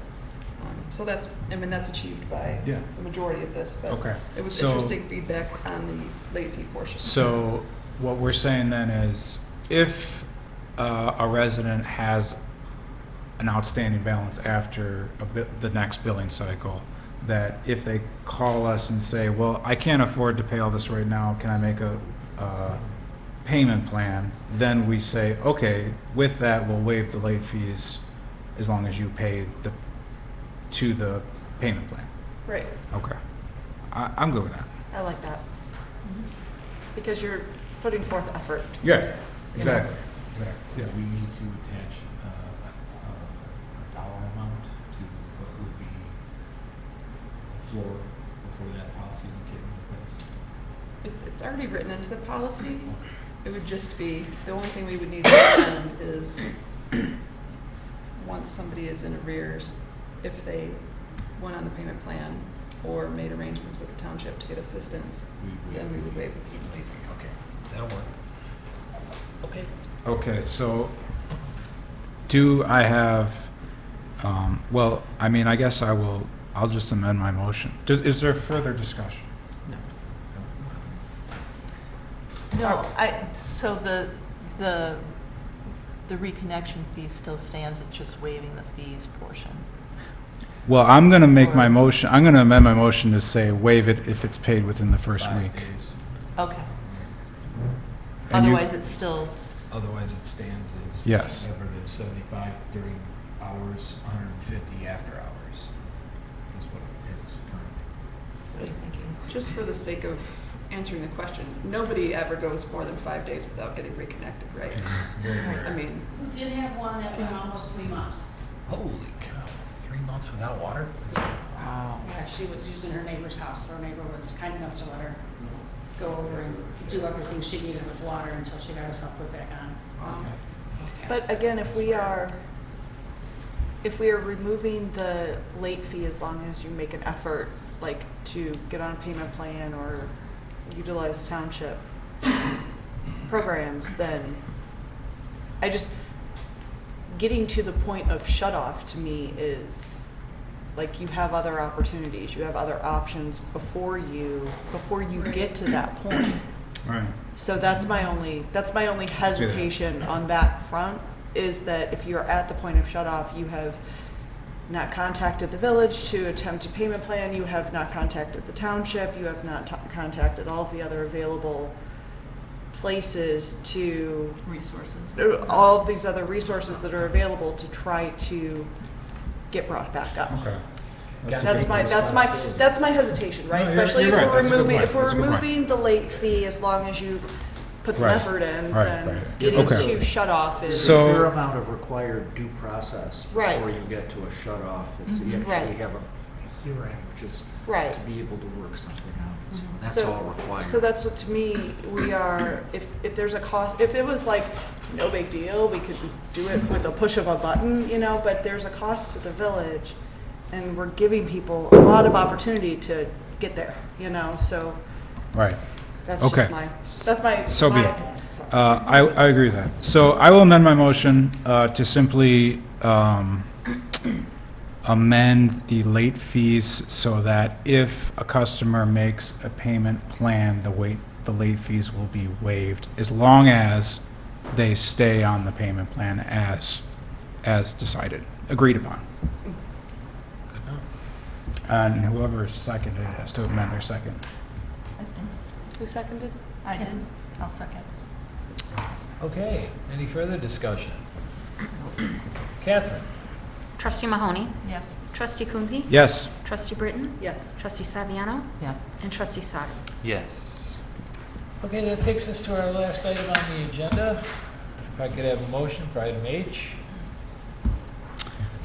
So that's achieved by Yeah. the majority of this, but Okay. it was So- interesting feedback on the late fee portion. So what we're saying then is if a resident has an outstanding balance after the next billing cycle, that if they call us and say, well, I can't afford to pay all this right now, can I make a payment plan? Then we say, okay, with that, we'll waive the late fees as long as you pay to the payment plan. Right. Okay. I'm good with that. I like that. Because you're putting forth effort. Yeah, exactly. Yeah, we need to attach a dollar amount to what would be a floor before that policy would kick into place. It's already written into the policy. It would just be, the only thing we would need to amend is once somebody is in arrears, if they went on the payment plan or made arrangements with the township to get assistance, then we would waive it. Late fee, okay, that'll work. Okay. Okay, so do I have, I guess I'll just amend my motion. Is there further discussion? No, so the reconnection fee still stands, it's just waiving the fees portion. Well, I'm going to make my motion, I'm going to amend my motion to say waive it if it's paid within the first 5 week. days. Okay. And you- Otherwise, it's still, Otherwise, it stands as. Yes. Whatever it is, 75 during hours, 150 after hours is what it is currently. what are you thinking? Just for the sake of answering the question, nobody ever goes more than 5 days without getting reconnected, right? I mean, We did have one that went almost 3 months. Holy cow, 3 months without water? Wow. Yeah, she was using her neighbor's house. Her neighbor was kind enough to let her go over and do everything she needed with water until she got herself put back on. But again, if we are removing the late fee as long as you make an effort, like to get on a payment plan or utilize township programs, then getting to the point of shut off to me is like you have other opportunities, you have other options before you get to that point. Right. So that's my only hesitation on that front, is that if you're at the point of shut off, you have not contacted the village to attempt a payment plan, you have not contacted the township, you have not contacted all of the other available places to, Resources. all of these other resources that are available to try to get brought back up. Okay. That's my hesitation, right? No, you're- Especially you're if right. we're That's a good removing, point. if we're That's a good point. removing the late fee, as long as you put some Right. effort in, Right, then right. getting Okay. to shut off is. There's So- a fair amount of required due process Right. before you get to a shut off. It's you Right. actually have a hearing, just Right. to be able to work something out. So that's So- all required. So that's what, to me, we are, if there's a cost, if it was like, no big deal, we could do it with a push of a button, you know, but there's a cost to the village, and we're giving people a lot of opportunity to get there, you know, so Right. that's Okay. just my. So be my it. opinion. I agree with that. So I will amend my motion to simply amend the late fees so that if a customer makes a payment plan, the late fees will be waived as long as they stay on the payment plan as decided, agreed upon. And whoever seconded it has to amend their second. Who seconded? I did. I'll second. Okay, any further discussion? Catherine? Trustee Mahoney? Yes. Trustee Coonsey? Yes. Trustee Britton? Yes. Trustee Saviano? Yes. And Trustee Sauter. Yes. Okay, that takes us to our last item on the agenda. If I could have a motion for item H.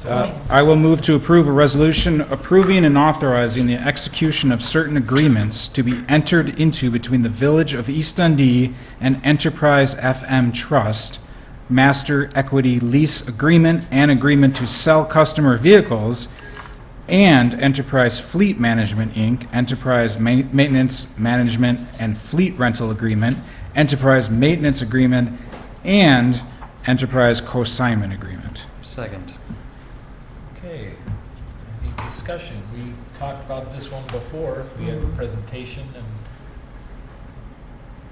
I will move to approve a resolution approving and authorizing the execution of certain agreements to be entered into between the Village of East Dundee and Enterprise FM Trust, Master Equity Lease Agreement and Agreement to Sell Customer Vehicles, and Enterprise Fleet Management, Inc., Enterprise Maintenance Management and Fleet Rental Agreement, Enterprise Maintenance Agreement, and Enterprise Co-Assignment Agreement. Second. Okay, any discussion? We talked about this one before. We had a presentation, and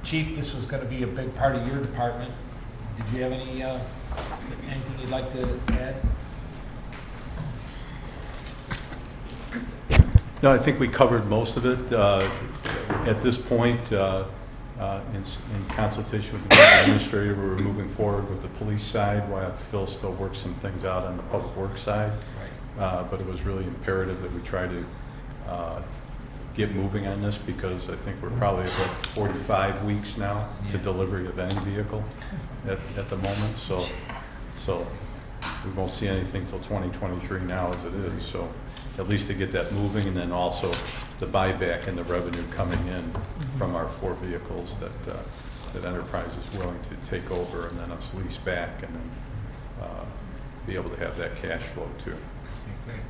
Chief, this was going to be a big part of your department. Did you have anything you'd like to add? No, I think we covered most of it. At this point, in consultation with the building administrator, we're moving forward with the police side while Phil still works some things out on the public works side. But it was really imperative that we try to get moving on this because I think we're probably about 45 weeks now to delivery of any vehicle at the moment. So we won't see anything till 2023 now as it is. So at least to get that moving, and then also the buyback and the revenue coming in from our 4 vehicles that Enterprise is willing to take over and then us lease back and then be able to have that cash flow too. Okay, great.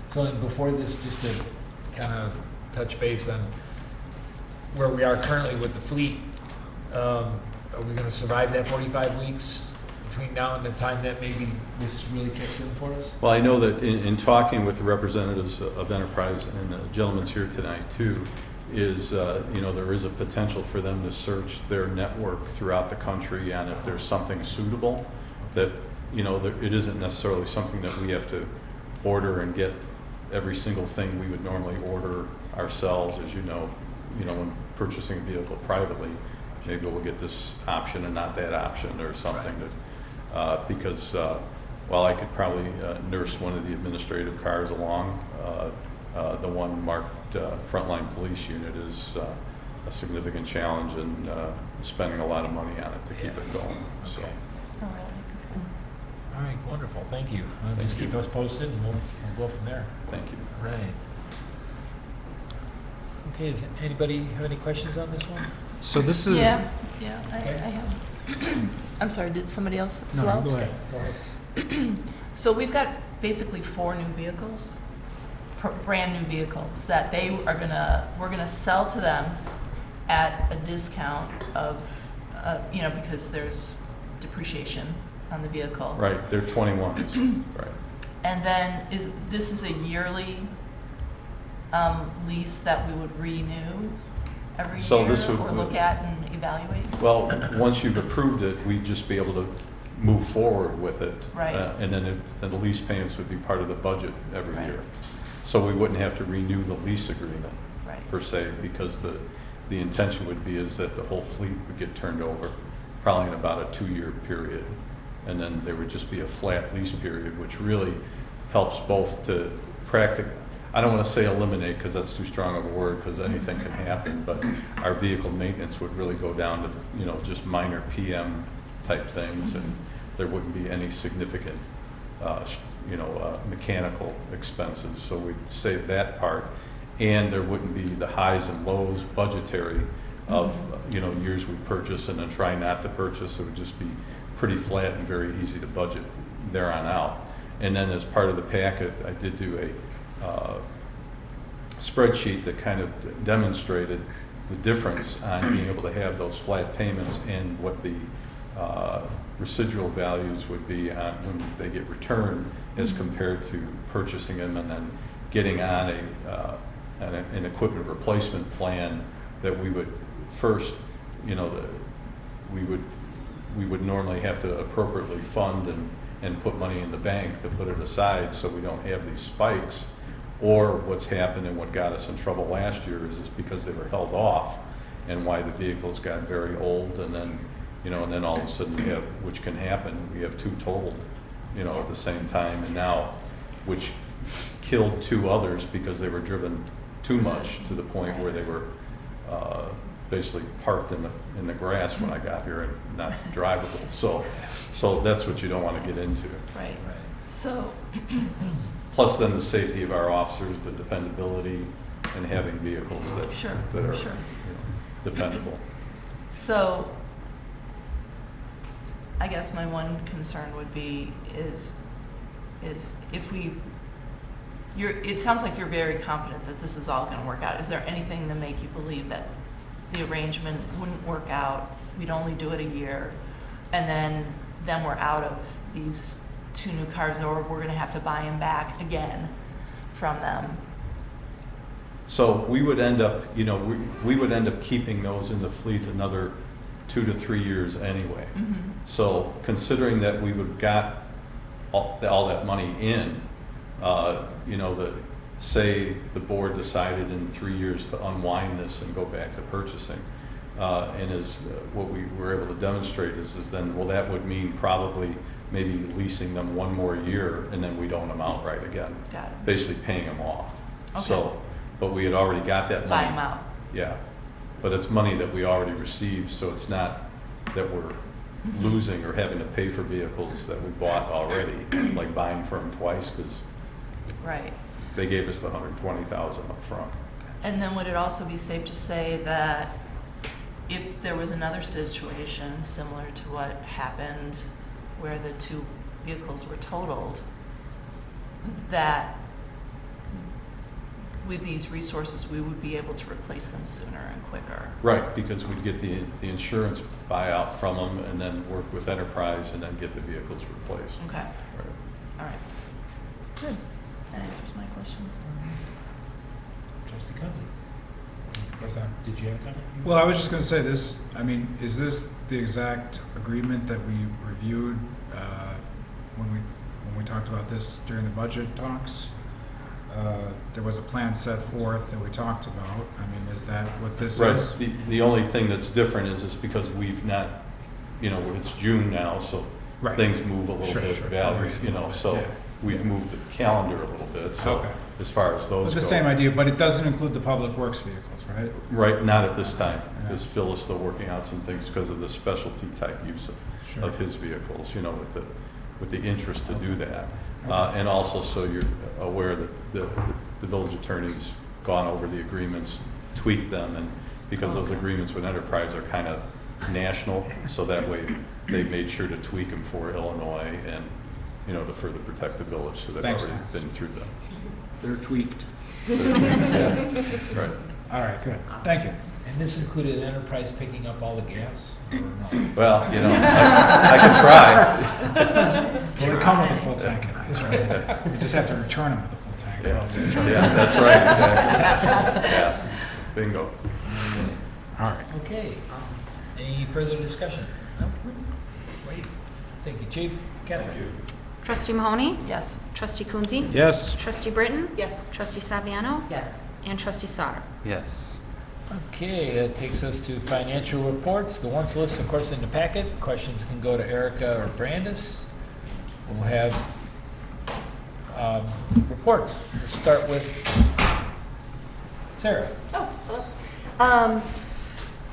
So then before this, just to kind of touch base on where we are currently with the fleet, are we going to survive that 45 weeks between now and the time that maybe this really kicks in for us? Well, I know that in talking with the representatives of Enterprise, and the gentleman's here tonight too, is, there is a potential for them to search their network throughout the country on if there's something suitable that, it isn't necessarily something that we have to order and get every single thing we would normally order ourselves, as you know, when purchasing a vehicle privately, maybe we'll get this option and not that option or something that, because while I could probably nurse one of the administrative cars along, the one marked frontline police unit is a significant challenge and spending a lot of money on it to keep it going. So. Okay. All right, wonderful, thank you. Just keep us posted and we'll go from there. Thank you. All right. Okay, does anybody have any questions on this one? So this is... Yeah, I Okay. have. I'm sorry, did somebody else as No, well? go ahead. Go ahead. So we've got basically 4 new vehicles, brand new vehicles that we're gonna sell to them at a discount of, because there's depreciation on the vehicle. Right, they're 21s, right. And then this is a yearly lease that we would renew every So year this would- or look at and evaluate? Well, once you've approved it, we'd just be able to move forward with it. Right. And then the lease payments would be part of the budget every Right. year. So we wouldn't have to renew the lease agreement Right. per se, because the intention would be is that the whole fleet would get turned over probably in about a 2-year period. And then there would just be a flat lease period, which really helps both to I don't want to say eliminate, because that's too strong of a word, because anything can happen, but our vehicle maintenance would really go down to, just minor PM type things, and there wouldn't be any significant, mechanical expenses. So we'd save that part, and there wouldn't be the highs and lows budgetary of, years we purchase and then try not to purchase. It would just be pretty flat and very easy to budget there on out. And then as part of the packet, I did do a spreadsheet that kind of demonstrated the difference on being able to have those flat payments and what the residual values would be on when they get returned as compared to purchasing them and then getting on an equipment replacement plan that we would first, we would normally have to appropriately fund and put money in the bank to put it aside so we don't have these spikes. Or what's happened and what got us in trouble last year is because they were held off, and why the vehicles got very old, and then and then all of a sudden we have, which can happen, we have 2 totaled at the same time, and now which killed 2 others because they were driven too much to the point where they were basically parked in the grass when I got here and not drivable. So that's what you don't want to get into. Right. So. Plus then the safety of our officers, the dependability, and having vehicles that are dependable. So I guess my one concern would be is if it sounds like you're very confident that this is all going to work out. Is there anything to make you believe that the arrangement wouldn't work out, we'd only do it a year, and then we're out of these 2 new cars, or we're going to have to buy them back again from them? So we would end up, we would end up keeping those in the fleet another 2 to 3 years anyway. Mm-hmm. So considering that we would got all that money in, say the board decided in 3 years to unwind this and go back to purchasing, and what we were able to demonstrate is then, well, that would mean probably maybe leasing them 1 more year, and then we'd own them outright again. Got it. Basically paying them off. Okay. So, but we had already got that money. Buy them out. Yeah, but it's money that we already received, so it's not that we're losing or having to pay for vehicles that we bought already, like buying from them twice, because Right. they gave us the $120,000 up front. And then would it also be safe to say that if there was another situation similar to what happened where the 2 vehicles were totaled, that with these resources we would be able to replace them sooner and quicker? Right, because we'd get the insurance buyout from them and then work with Enterprise and then get the vehicles replaced. Okay. Right. All right. Good. That answers my questions. Trustee Cudley. What's that? Did you have a comment? Well, I was just going to say this, is this the exact agreement that we reviewed when we talked about this during the budget talks? There was a plan set forth that we talked about. Is that what this is? Right. The only thing that's different is because we've not, it's June now, so Right. things move a little bit, values, so Yeah. we've moved the calendar a little bit, so Okay. as far as those It's go. the same idea, but it doesn't include the public works vehicles, right? Right, not at this time, Yeah. because Phil is still working out some things because of the specialty type use Sure. of his vehicles, with the interest to do that. And also, so you're aware that the village attorney's gone over the agreements, tweaked them, and because those agreements with Enterprise are kind of national, so that way they made sure to tweak them for Illinois and, to further protect the village, so they've Thanks, already Dennis. been through them. They're tweaked. Yeah, right. All right, good. Thank you. And this included Enterprise picking up all the gas, or no? Well, I can try. Well, they come with a full tank. That's right. You just have to return them with a full tank. Yeah, that's right, exactly. Yeah, bingo. All right. Okay. Any further discussion? No? Wait. Thank you, Chief. Catherine? Trustee Mahoney? Yes. Trustee Coonsey? Yes. Trustee Britton? Yes. Trustee Saviano? Yes. And Trustee Sauter. Yes. Okay, that takes us to financial reports. The warrants list, of course, in the packet. Questions can go to Erica or Brandis. We'll have reports. Let's start with Sarah. Oh, hello.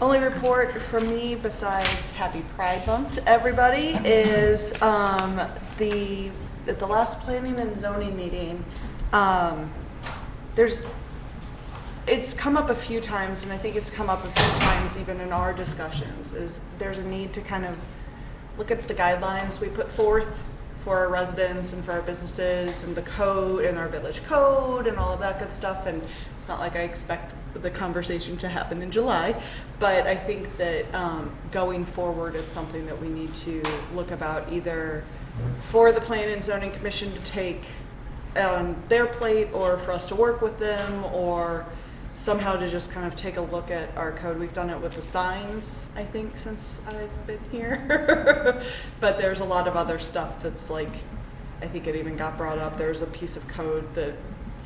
Only report from me besides Happy Pride Month to everybody is at the last planning and zoning meeting, it's come up a few times, and I think it's come up a few times even in our discussions, is there's a need to kind of look at the guidelines we put forth for our residents and for our businesses and the code and our village code and all of that good stuff. And it's not like I expect the conversation to happen in July, but I think that going forward, it's something that we need to look about, either for the Plan and Zoning Commission to take on their plate, or for us to work with them, or somehow to just kind of take a look at our code. We've done it with the signs, I think, since I've been here. But there's a lot of other stuff that's like, I think it even got brought up. There's a piece of code that,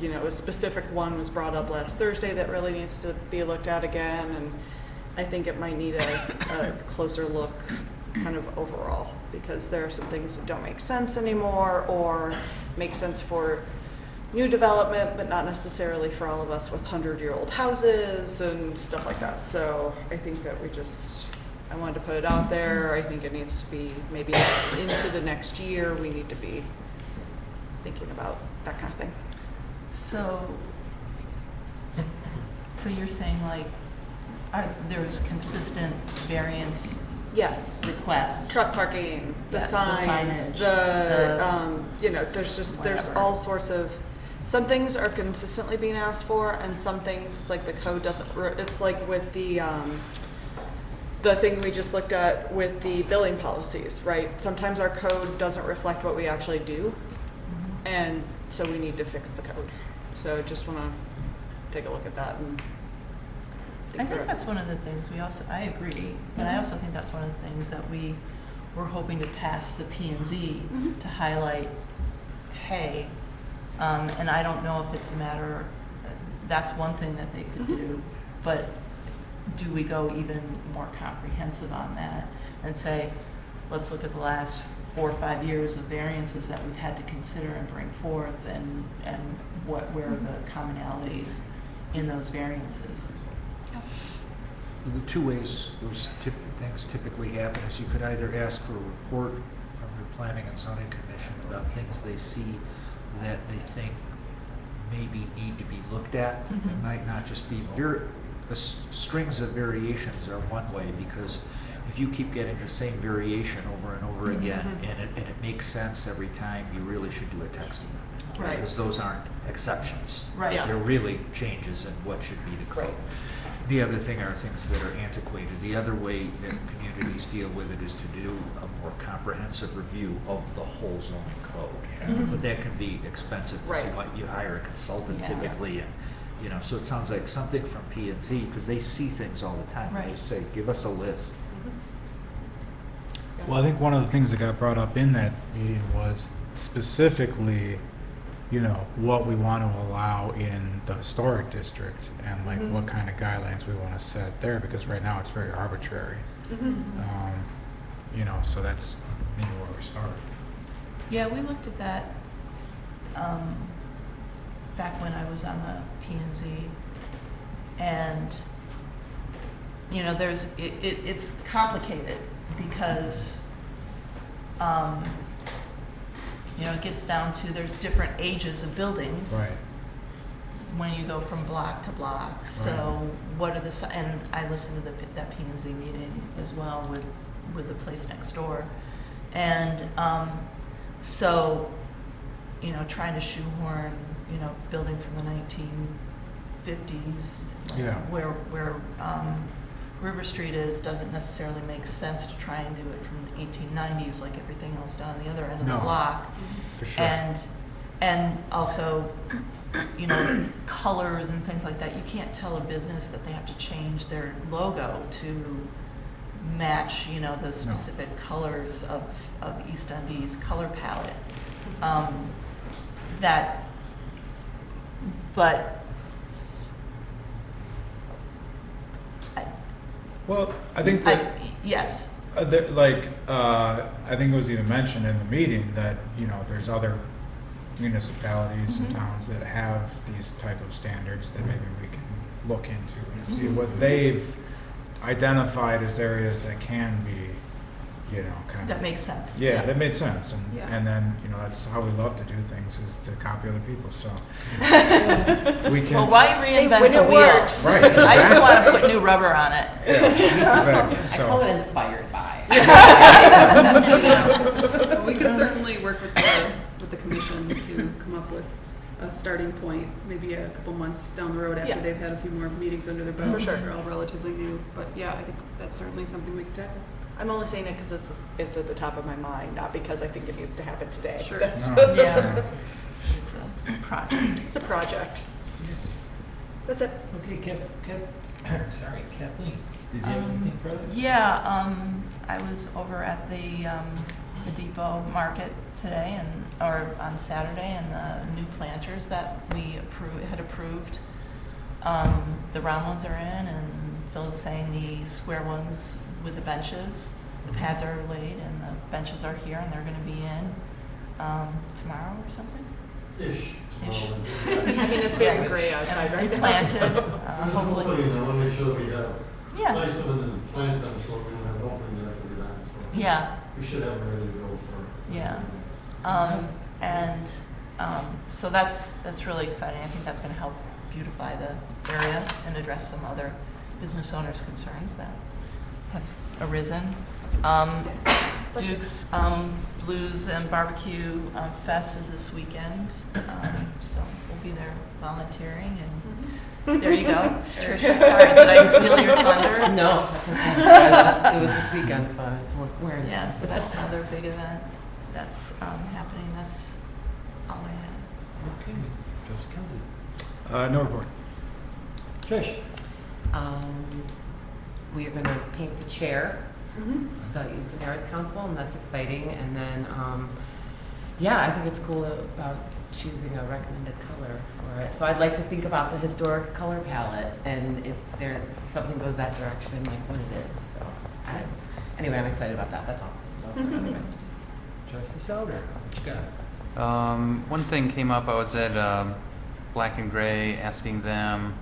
you know, a specific one was brought up last Thursday that really needs to be looked at again. And I think it might need a closer look kind of overall, because there are some things that don't make sense anymore, or make sense for new development, but not necessarily for all of us with 100-year-old houses and stuff like that. So I think that I wanted to put it out there. I think it needs to be maybe into the next year. We need to be thinking about that kind of thing. So you're saying like, there's consistent variance Yes. requests? Truck parking, the Yes, the signs, signage, you know, there's whatever. all sorts of, some things are consistently being asked for, and some things, it's like the code doesn't, it's like with the thing we just looked at with the billing policies, right? Sometimes our code doesn't reflect what we actually do, and so we need to fix the code. So just want to take a look at that and I think that's one of the things I agree, but I also think that's one of the things that we're hoping to task the P&Z to highlight, hey, and I don't know if it's a matter, that's one thing that they could do, but do we go even more comprehensive on that and say, let's look at the last 4 or 5 years of variances that we've had to consider and bring forth, and where are the commonalities in those variances? The two ways those things typically happen is you could either ask for a report from your Planning and Zoning Commission about things they see that they think maybe need to be looked at. It might not just be strings of variations are one way, because if you keep getting the same variation over and over again, and it makes sense every time, you really should do a text amendment. Right. Because those aren't exceptions. Right. Yeah. They're really changes in what should be the code. Right. The other thing are things that are antiquated. The other way that communities deal with it is to do a more comprehensive review of the whole zoning code. But that can be expensive. Right. You hire a consultant Yeah. typically, and so it sounds like something from P&Z, because they see things all the time. They Right. say, give us a list. Well, I think one of the things that got brought up in that meeting was specifically, what we want to allow in the historic district, and like what kind of guidelines we want to set there, because right now it's very arbitrary. So that's maybe where we start. Yeah, we looked at that back when I was on the P&Z, and it's complicated because it gets down to there's different ages of buildings. Right. When you go from block to block. So what are and I listened to that P&Z meeting as well with the place next door. And trying to shoehorn, building from the 1950s, where River Street doesn't necessarily make sense to try and do it from the 1890s like everything else down the other end of the block. For sure. And also, colors and things like that. You can't tell a business that they have to change their logo to match, you know, the specific colors of East Dundee's color palette. But Well, I think that, yes, I think it was even mentioned in the meeting that, you know, there's other municipalities and towns that have these type of standards that maybe we can look into and see what they've identified as areas that can be, you know, kind of. that makes sense. Yeah, that made sense, Yeah. and then, you know, that's how we love to do things, is to copy other people, so. We can. Well, why reinvent when the it wheel? works. Right, I just exactly. want to put new rubber on it. Yeah, exactly, I call so. it inspired by. Well, we could certainly work with the commission to come up with a starting point, maybe a couple months down the road after Yeah. they've had a few more meetings under their belt. For sure. They're all relatively new, but yeah, I think that's certainly something we could tackle. I'm only saying it because it's at the top of my mind, not because I think it needs to happen today. Sure. That's- No, Yeah. no. It's a project. It's a project. That's it. Okay, sorry, Kathleen, did you have anything further? Yeah, I was over at the Depot Market today or on Saturday, and the new planters that we had approved. The round ones are in, and Phil is saying the square ones with the benches, the pads are laid, and the benches are here, and they're gonna be in tomorrow or something? Ish. I mean, it's very Yeah. gray outside right now. Planted, hopefully. I want to make sure that we have Yeah, place them and then plant them so we don't have an opening there for the event. So yeah. we should have them ready to go for. Yeah. So that's really exciting. I think that's going to help beautify the area and address some other business owners' concerns that have arisen. Duke's Blues and Barbecue Fest is this weekend, so we'll be there volunteering, and there you go. Tricia, sorry, did I steal your thunder? No, that's okay. It was this weekend, so I was wearing it. Yeah, so that's another big event that's happening. That's all I have. Okay, Joseph Kenzie. No report. Trish? We are going to paint the chair, the Eastern Arts Council, and that's exciting. And then, I think it's cool about choosing a recommended color for it. So I'd like to think about the historic color palette, and if something goes that direction, like what it is. So anyway, I'm excited about that. That's all. Justice Elder, what you got? One thing came up. I was at Black and Gray asking them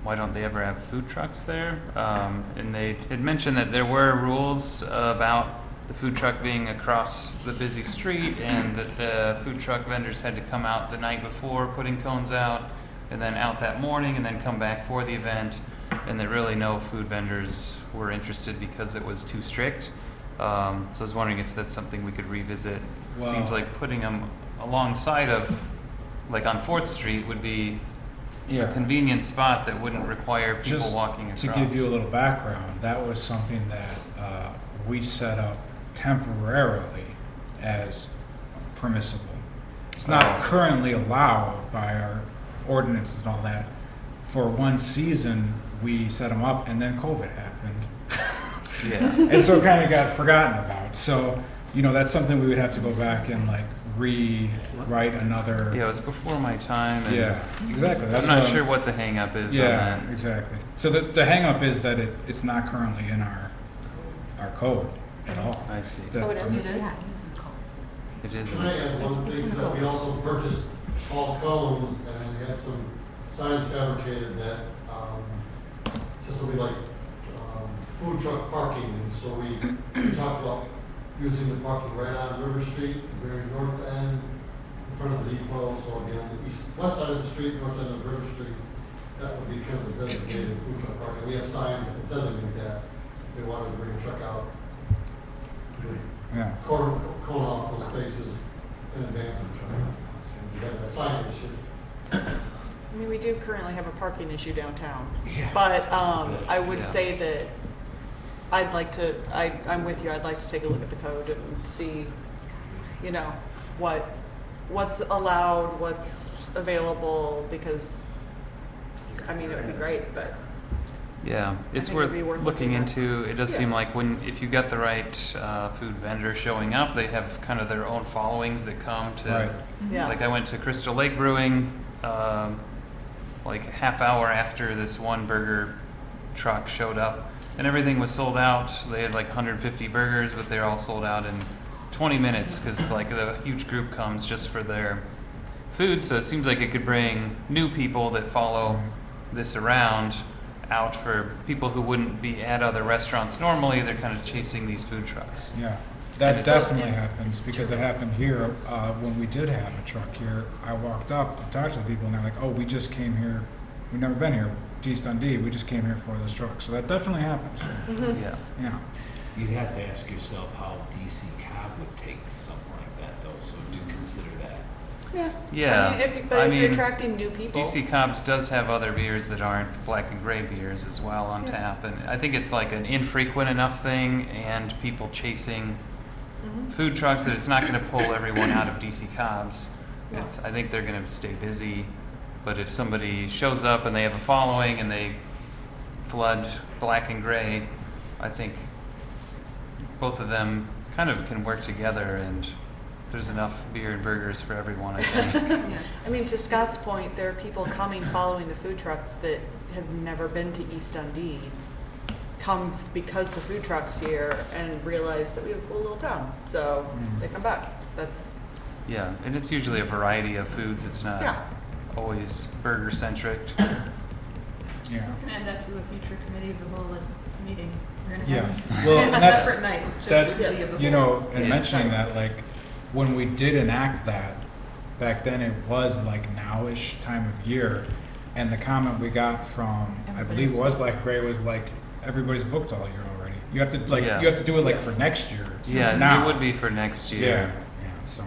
why don't they ever have food trucks there, and they had mentioned that there were rules about the food truck being across the busy street, and that the food truck vendors had to come out the night before putting cones out, and then out that morning, and then come back for the event, and that really no food vendors were interested because it was too strict. So I was wondering if that's something we could revisit. It seems Wow. like putting them alongside of, like on 4th Street would be a convenient spot that wouldn't require people Just walking across. to give you a little background, that was something that we set up temporarily as permissible. It's not currently allowed by our ordinances and all that. For one season, we set them up, and then COVID happened. Yeah. And so it kind of got forgotten about. So, you know, that's something we would have to go back and like rewrite another. Yeah, it was before my time. And Yeah, exactly. That's I'm not what sure what the hang up is on Yeah, that. exactly. So the hang up is that it's not currently in our code at all. I see. The- Oh, it is? It is? It is. Can I add one thing, that we also purchased all cones and we had some signs fabricated that, says something like, food truck parking, and so we talked about using the parking right on River Street, the very north end, in front of the depot, so again, the west side of the street, north end of River Street, that would be kind of the designated food truck parking. We have signs that designate that, if they wanted to bring a truck out, Yeah. cone off those spaces in advance of the truck. And we have that sign issue. I mean, we do currently have a parking issue downtown, but I would Yeah. say that I'm with you. I'd like to take a look at the code and see, you know, what's allowed, what's available, because, I mean, it would be great, but Yeah, it's think it'd worth be worth looking looking at. into. It does Yeah. seem like if you got the right food vendor showing up, they have kind of their own followings that come to. Right. Yeah. Like I went to Crystal Lake Brewing, like half hour after this one burger truck showed up, and everything was sold out. They had like 150 burgers, but they're all sold out in 20 minutes because like the huge group comes just for their food. So it seems like it could bring new people that follow this around out for people who wouldn't be at other restaurants normally. They're kind of chasing these food trucks. Yeah, And that it's- definitely it's- happens, because it happened here, when we did have a truck here. I walked up to talk to the people, and they're like, oh, we just came here, we've never been here, to East Dundee, we just came here for this truck. So that definitely happens, Yeah. yeah. You'd have to ask yourself how DC Cobb would take something like that though, so do consider that. Yeah. Yeah. I mean, if you're attracting new people. DC Cobb's does have other beers that aren't black and gray beers as well on Yeah. tap, and I think it's like an infrequent enough thing, and people chasing food trucks that it's not going to pull everyone out of DC Cobb's. Yeah. I think they're going to stay busy, but if somebody shows up and they have a following and they flood black and gray, I think both of them kind of can work together, and there's enough beer and burgers for everyone, I think. I mean, to Scott's point, there are people coming following the food trucks that have never been to East Dundee, come because the food truck's here and realize that we have a cool little town. So they come back. That's, Yeah, and it's usually a variety of foods. It's not Yeah. always burger centric. Yeah. We can add that to a future committee of the whole meeting. We're gonna Yeah, have well, a and that's, separate night, just that, committee of the you whole. know, and mentioning that, like, when we did enact that, back then it was like nowish time of year, and the comment we got from, I believe it was Black Gray, was like, everybody's booked all year already. You have to, like, Yeah. you have to do it like for next year. Yeah, now. it would be for next Yeah, year yeah, so.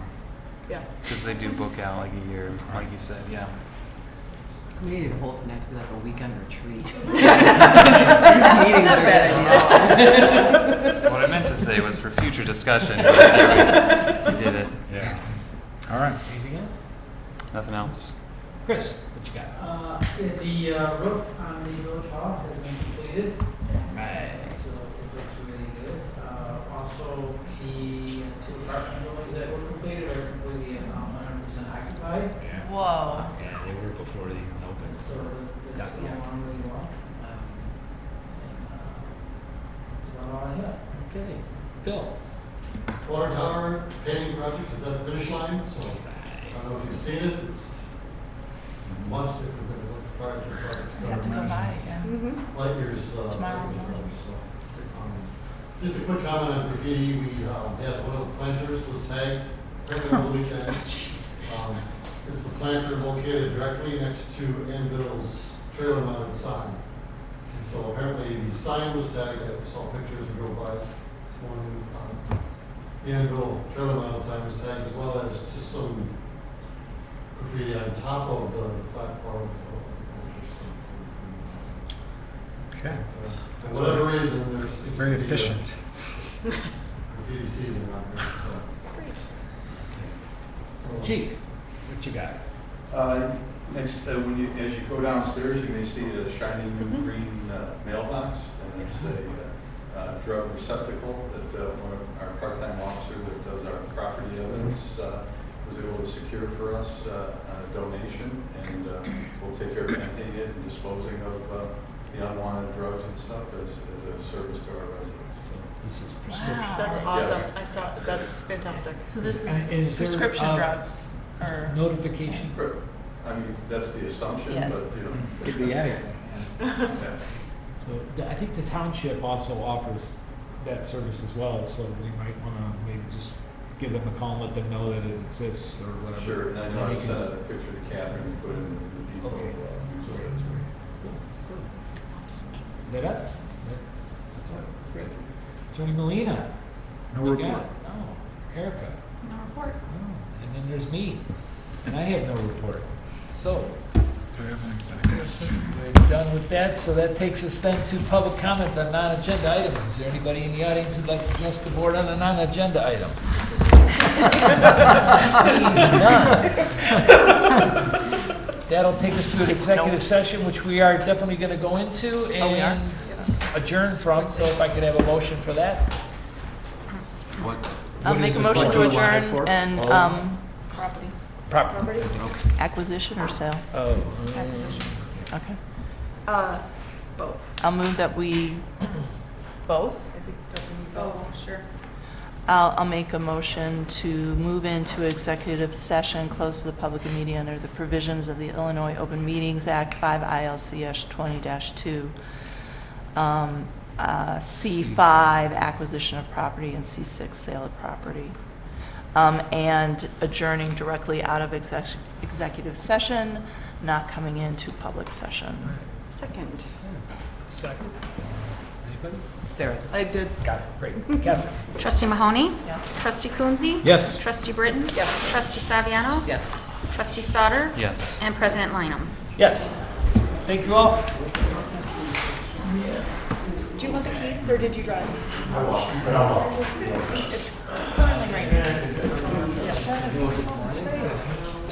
yeah. because they do book out like a year, like you said. Yeah. Community of the whole's gonna have to be like a weekend retreat. It's not a bad idea. What I meant to say was for future discussion. But there we did it. Yeah. All right. Anything else? Nothing else. Chris, what you got? The roof on the village hall has been completed, Right. so it looks really good. Also, the two apartment buildings that were completed are completely 100% occupied. Yeah. Whoa. Yeah, they were before they even opened. So that's Got going that. on really well. That's about all I have. Okay. Phil? Water tower painting project is at the finish line, so I don't know if you've seen it. It's much different than what the prior two projects You have to go by again. light years. Tomorrow light years morning. ago, so, just a quick comment on graffiti. We had one of the planters was tagged earlier over the weekend. It's the planter located directly next to Anvil's trailer mounted sign. And so apparently the sign was tagged. I saw pictures and drove by this morning. The Anvil trailer mounted sign was tagged, as well as just some graffiti on top of the flat part of the Okay. for whatever reason, there's It's very efficient. graffiti season around here, so. Chief, what you got? Next, as you go downstairs, you may see a shiny new green mailbox, and it's a drug receptacle that one of our part-time officer that does our property evidence was able to secure for us on a donation, and we'll take care of emptying it and disposing of the unwanted drugs and stuff as a service to our residents. This is prescription. Wow. That's awesome. I saw, that's fantastic. So this And is is there, prescription drugs, or Notification? I mean, that's the assumption, Yes. but, you know. Could be anything. Yeah. So I think the township also offers that service as well, so we might want to maybe just give them a call and let them know that it exists or whatever. Sure, and I know And I they can- sent a picture to Catherine and put in the depot. Okay. So that's great. Is that it? That's all. Great. Attorney Molina? No What you report. got? No. Erica? No report. No. And then there's me, and I have no report. So, Do we have an executive? we're done with that, so that takes us then to public comment on non-agenda items. Is there anybody in the audience who'd like to address the board on a non-agenda item? Seeing none. that'll take us to an executive session, which we are definitely going to go into Oh, we are? and adjourn from. So if I could have a motion for that. I'll make a motion to adjourn and Property. Property. acquisition or sale? Acquisition. Okay. Both. I'll move that we, both? I think that we need Oh, both. sure. I'll make a motion to move into executive session, close to the public meeting under the provisions of the Illinois Open Meetings Act 5 ILCS 20-2. C5, acquisition of property, and C6, sale of property. And adjourning directly out of executive session, not coming into public session. Second. Second. Anybody? Sarah. I did. Got it. Great. Catherine? Trustee Mahoney? Yes. Trustee Coonsey? Yes. Trustee Britton? Yes. Trustee Saviano? Yes. Trustee Sauter? Yes. And President Lineham. Yes. Thank you all. Do you want the keys or did you drive? I walk. It's currently right now.